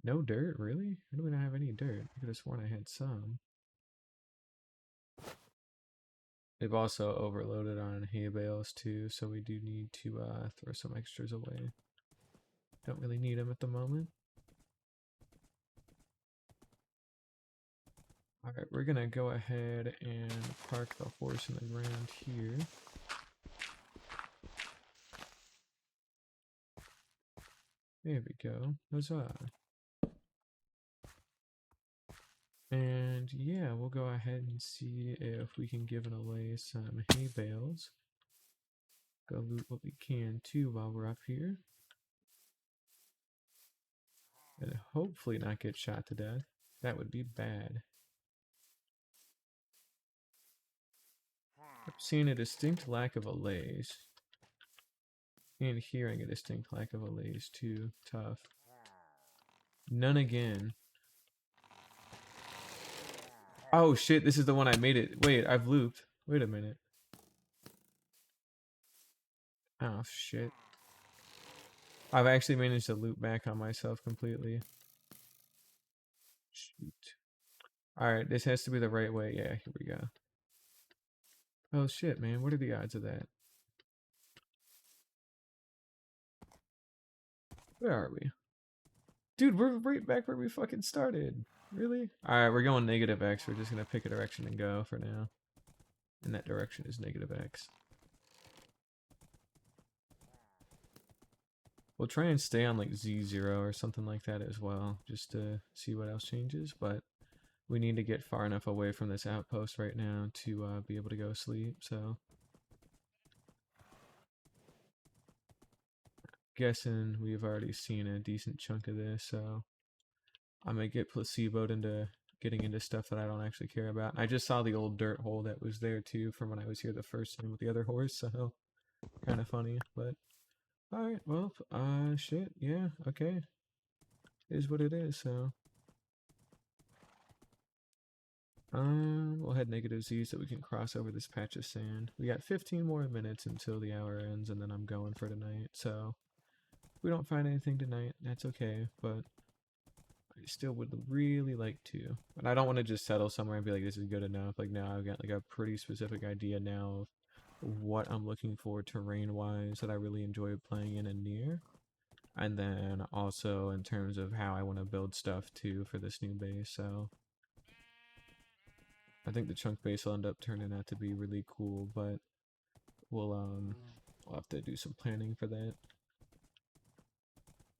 No dirt, really? I don't even have any dirt. I could have sworn I had some. They've also overloaded on hay bales too, so we do need to throw some extras away. Don't really need them at the moment. Alright, we're gonna go ahead and park the horse in the ground here. There we go. Huzzah. And yeah, we'll go ahead and see if we can give an allay some hay bales. Go loot what we can too while we're up here. And hopefully not get shot to death. That would be bad. I'm seeing a distinct lack of allays. And hearing a distinct lack of allays too. Tough. None again. Oh shit, this is the one I made it. Wait, I've looped. Wait a minute. Oh, shit. I've actually managed to loop back on myself completely. Shoot. Alright, this has to be the right way. Yeah, here we go. Oh, shit, man. What are the odds of that? Where are we? Dude, we're right back where we fucking started. Really? Alright, we're going negative X. We're just gonna pick a direction and go for now. And that direction is negative X. We'll try and stay on like Z0 or something like that as well, just to see what else changes, but we need to get far enough away from this outpost right now to be able to go sleep, so... Guessing we've already seen a decent chunk of this, so... I'm gonna get placeboed into getting into stuff that I don't actually care about. I just saw the old dirt hole that was there too from when I was here the first time with the other horse, so... Kinda funny, but... Alright, well, shit, yeah, okay. It is what it is, so... We'll head negative Z so we can cross over this patch of sand. We got 15 more minutes until the hour ends, and then I'm going for tonight, so... If we don't find anything tonight, that's okay, but... I still would really like to. But I don't want to just settle somewhere and be like, this is good enough. Like, now I've got like a pretty specific idea now of what I'm looking for terrain-wise that I really enjoy playing in and near. And then also in terms of how I want to build stuff too for this new base, so... I think the chunk base will end up turning out to be really cool, but we'll have to do some planning for that.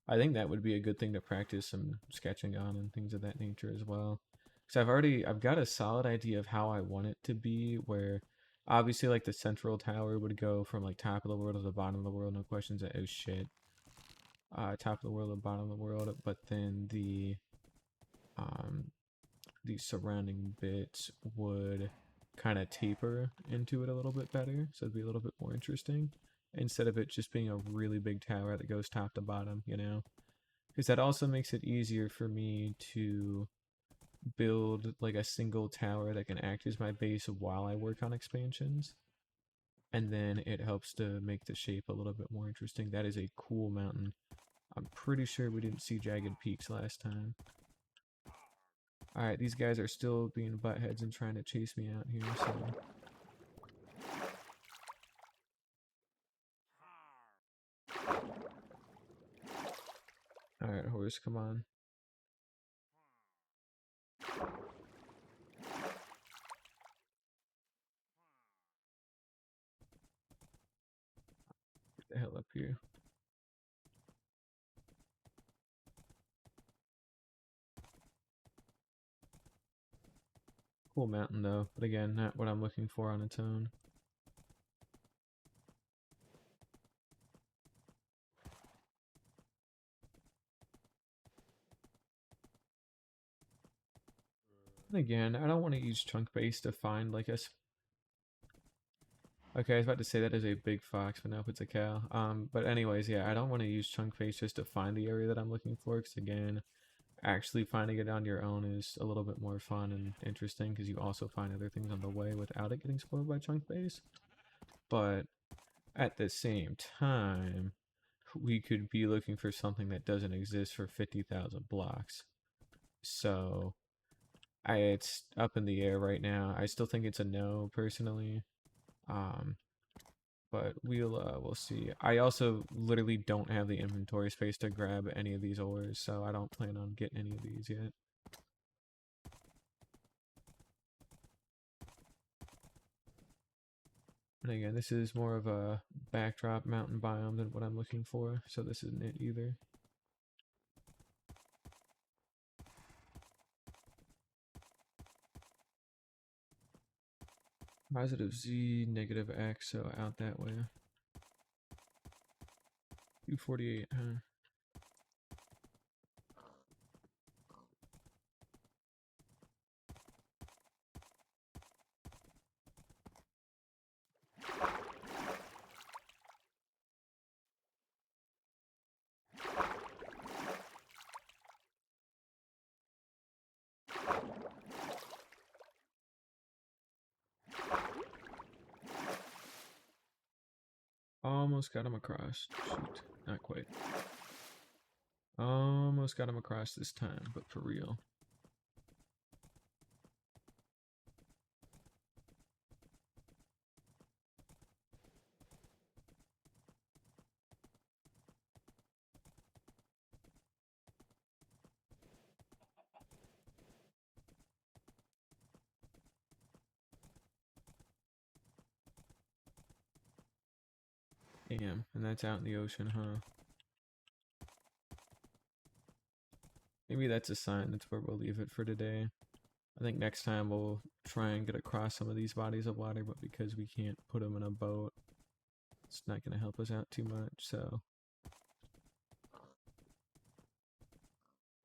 I think that would be a good thing to practice some sketching on and things of that nature as well. Because I've got a solid idea of how I want it to be, where obviously like the central tower would go from like top of the world to the bottom of the world, no questions. Oh shit. Top of the world to bottom of the world, but then the surrounding bits would kind of taper into it a little bit better, so it'd be a little bit more interesting instead of it just being a really big tower that goes top to bottom, you know? Because that also makes it easier for me to build like a single tower that can act as my base while I work on expansions. And then it helps to make the shape a little bit more interesting. That is a cool mountain. I'm pretty sure we didn't see jagged peaks last time. Alright, these guys are still being buttheads and trying to chase me out here, so... Alright, horse, come on. Get the hell up here. Cool mountain though, but again, not what I'm looking for on its own. And again, I don't want to use chunk base to find like a... Okay, I was about to say that is a big fox, but nope, it's a cow. But anyways, yeah, I don't want to use chunk base just to find the area that I'm looking for, because again, actually finding it on your own is a little bit more fun and interesting, because you also find other things on the way without it getting spoiled by chunk base. But at the same time, we could be looking for something that doesn't exist for 50,000 blocks. So, it's up in the air right now. I still think it's a no, personally. But we'll see. I also literally don't have the inventory space to grab any of these ores, so I don't plan on getting any of these yet. And again, this is more of a backdrop mountain biome than what I'm looking for, so this isn't it either. Positive Z, negative X, so out that way. 248, huh? Almost got him across. Shoot, not quite. Almost got him across this time, but for real. Damn, and that's out in the ocean, huh? Maybe that's a sign that's where we'll leave it for today. I think next time we'll try and get across some of these bodies of water, but because we can't put them in a boat, it's not going to help us out too much, so...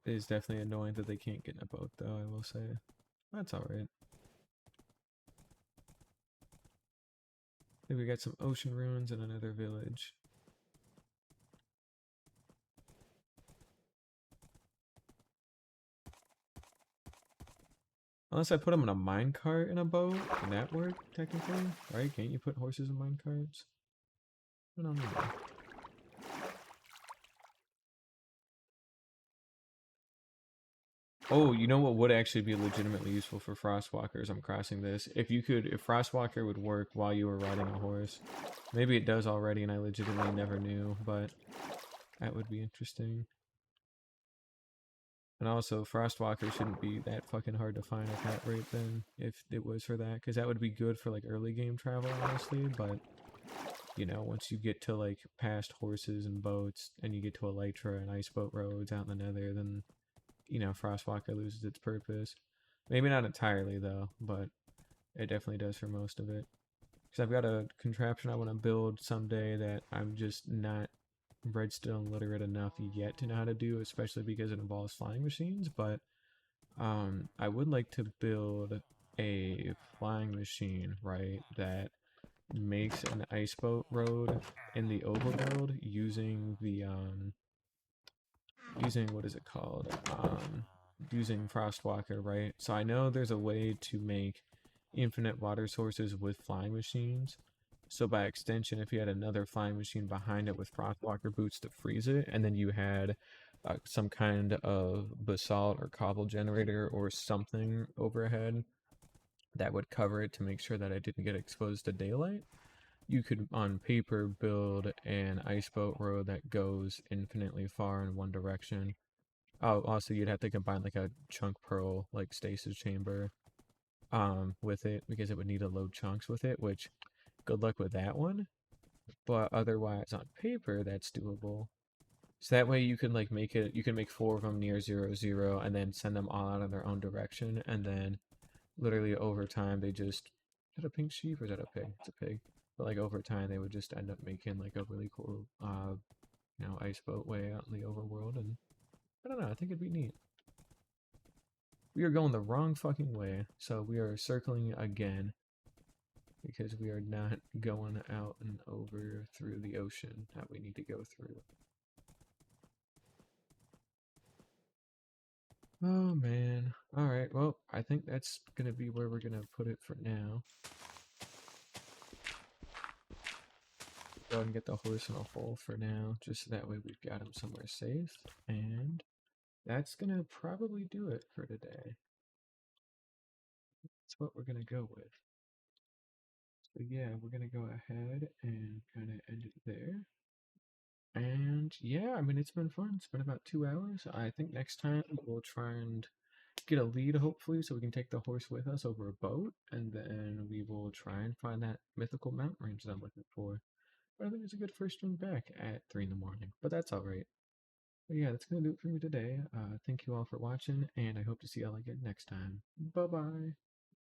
It is definitely annoying that they can't get in a boat, though, I will say. That's alright. I think we got some ocean ruins and another village. Unless I put them in a minecart in a boat, can that work, technically? Right? Can't you put horses in minecarts? I don't know. Oh, you know what would actually be legitimately useful for Frostwalkers? I'm crossing this. If Frostwalker would work while you were riding a horse. Maybe it does already and I legitimately never knew, but that would be interesting. And also, Frostwalker shouldn't be that fucking hard to find at that rate then, if it was for that, because that would be good for, like, early game travel, honestly, but, you know, once you get to, like, past horses and boats, and you get to Elytra and ice boat roads out in the nether, then, you know, Frostwalker loses its purpose. Maybe not entirely, though, but it definitely does for most of it. Because I've got a contraption I want to build someday that I'm just not redstone literate enough yet to know how to do, especially because it involves flying machines, but I would like to build a flying machine, right, that makes an ice boat road in the overworld using the using what is it called? Using Frostwalker, right? So I know there's a way to make infinite water sources with flying machines. So by extension, if you had another flying machine behind it with Frostwalker boots to freeze it, and then you had some kind of basalt or cobble generator or something overhead that would cover it to make sure that it didn't get exposed to daylight, you could, on paper, build an ice boat road that goes infinitely far in one direction. Oh, also, you'd have to combine like a chunk pearl, like stasis chamber, with it because it would need to load chunks with it, which good luck with that one. But otherwise, on paper, that's doable. So that way you can like make it, you can make 4 of them near 0, 0, and then send them all out in their own direction, and then literally over time they just, is that a pink sheep or is that a pig? It's a pig. But like over time they would just end up making like a really cool, you know, ice boat way out in the overworld, and I don't know, I think it'd be neat. We are going the wrong fucking way, so we are circling again because we are not going out and over through the ocean that we need to go through. Oh man. Alright, well, I think that's gonna be where we're gonna put it for now. Go ahead and get the horse in a hole for now, just so that way we've got him somewhere safe. And that's gonna probably do it for today. That's what we're gonna go with. So yeah, we're gonna go ahead and kind of end it there. And yeah, I mean, it's been fun. It's been about 2 hours. I think next time we'll try and get a lead, hopefully, so we can take the horse with us over a boat, and then we will try and find that mythical mountain range that I'm looking for. But I think it's a good first swing back at 3 in the morning, but that's alright. But yeah, that's gonna do it for me today. Thank you all for watching, and I hope to see y'all again next time. Bye bye.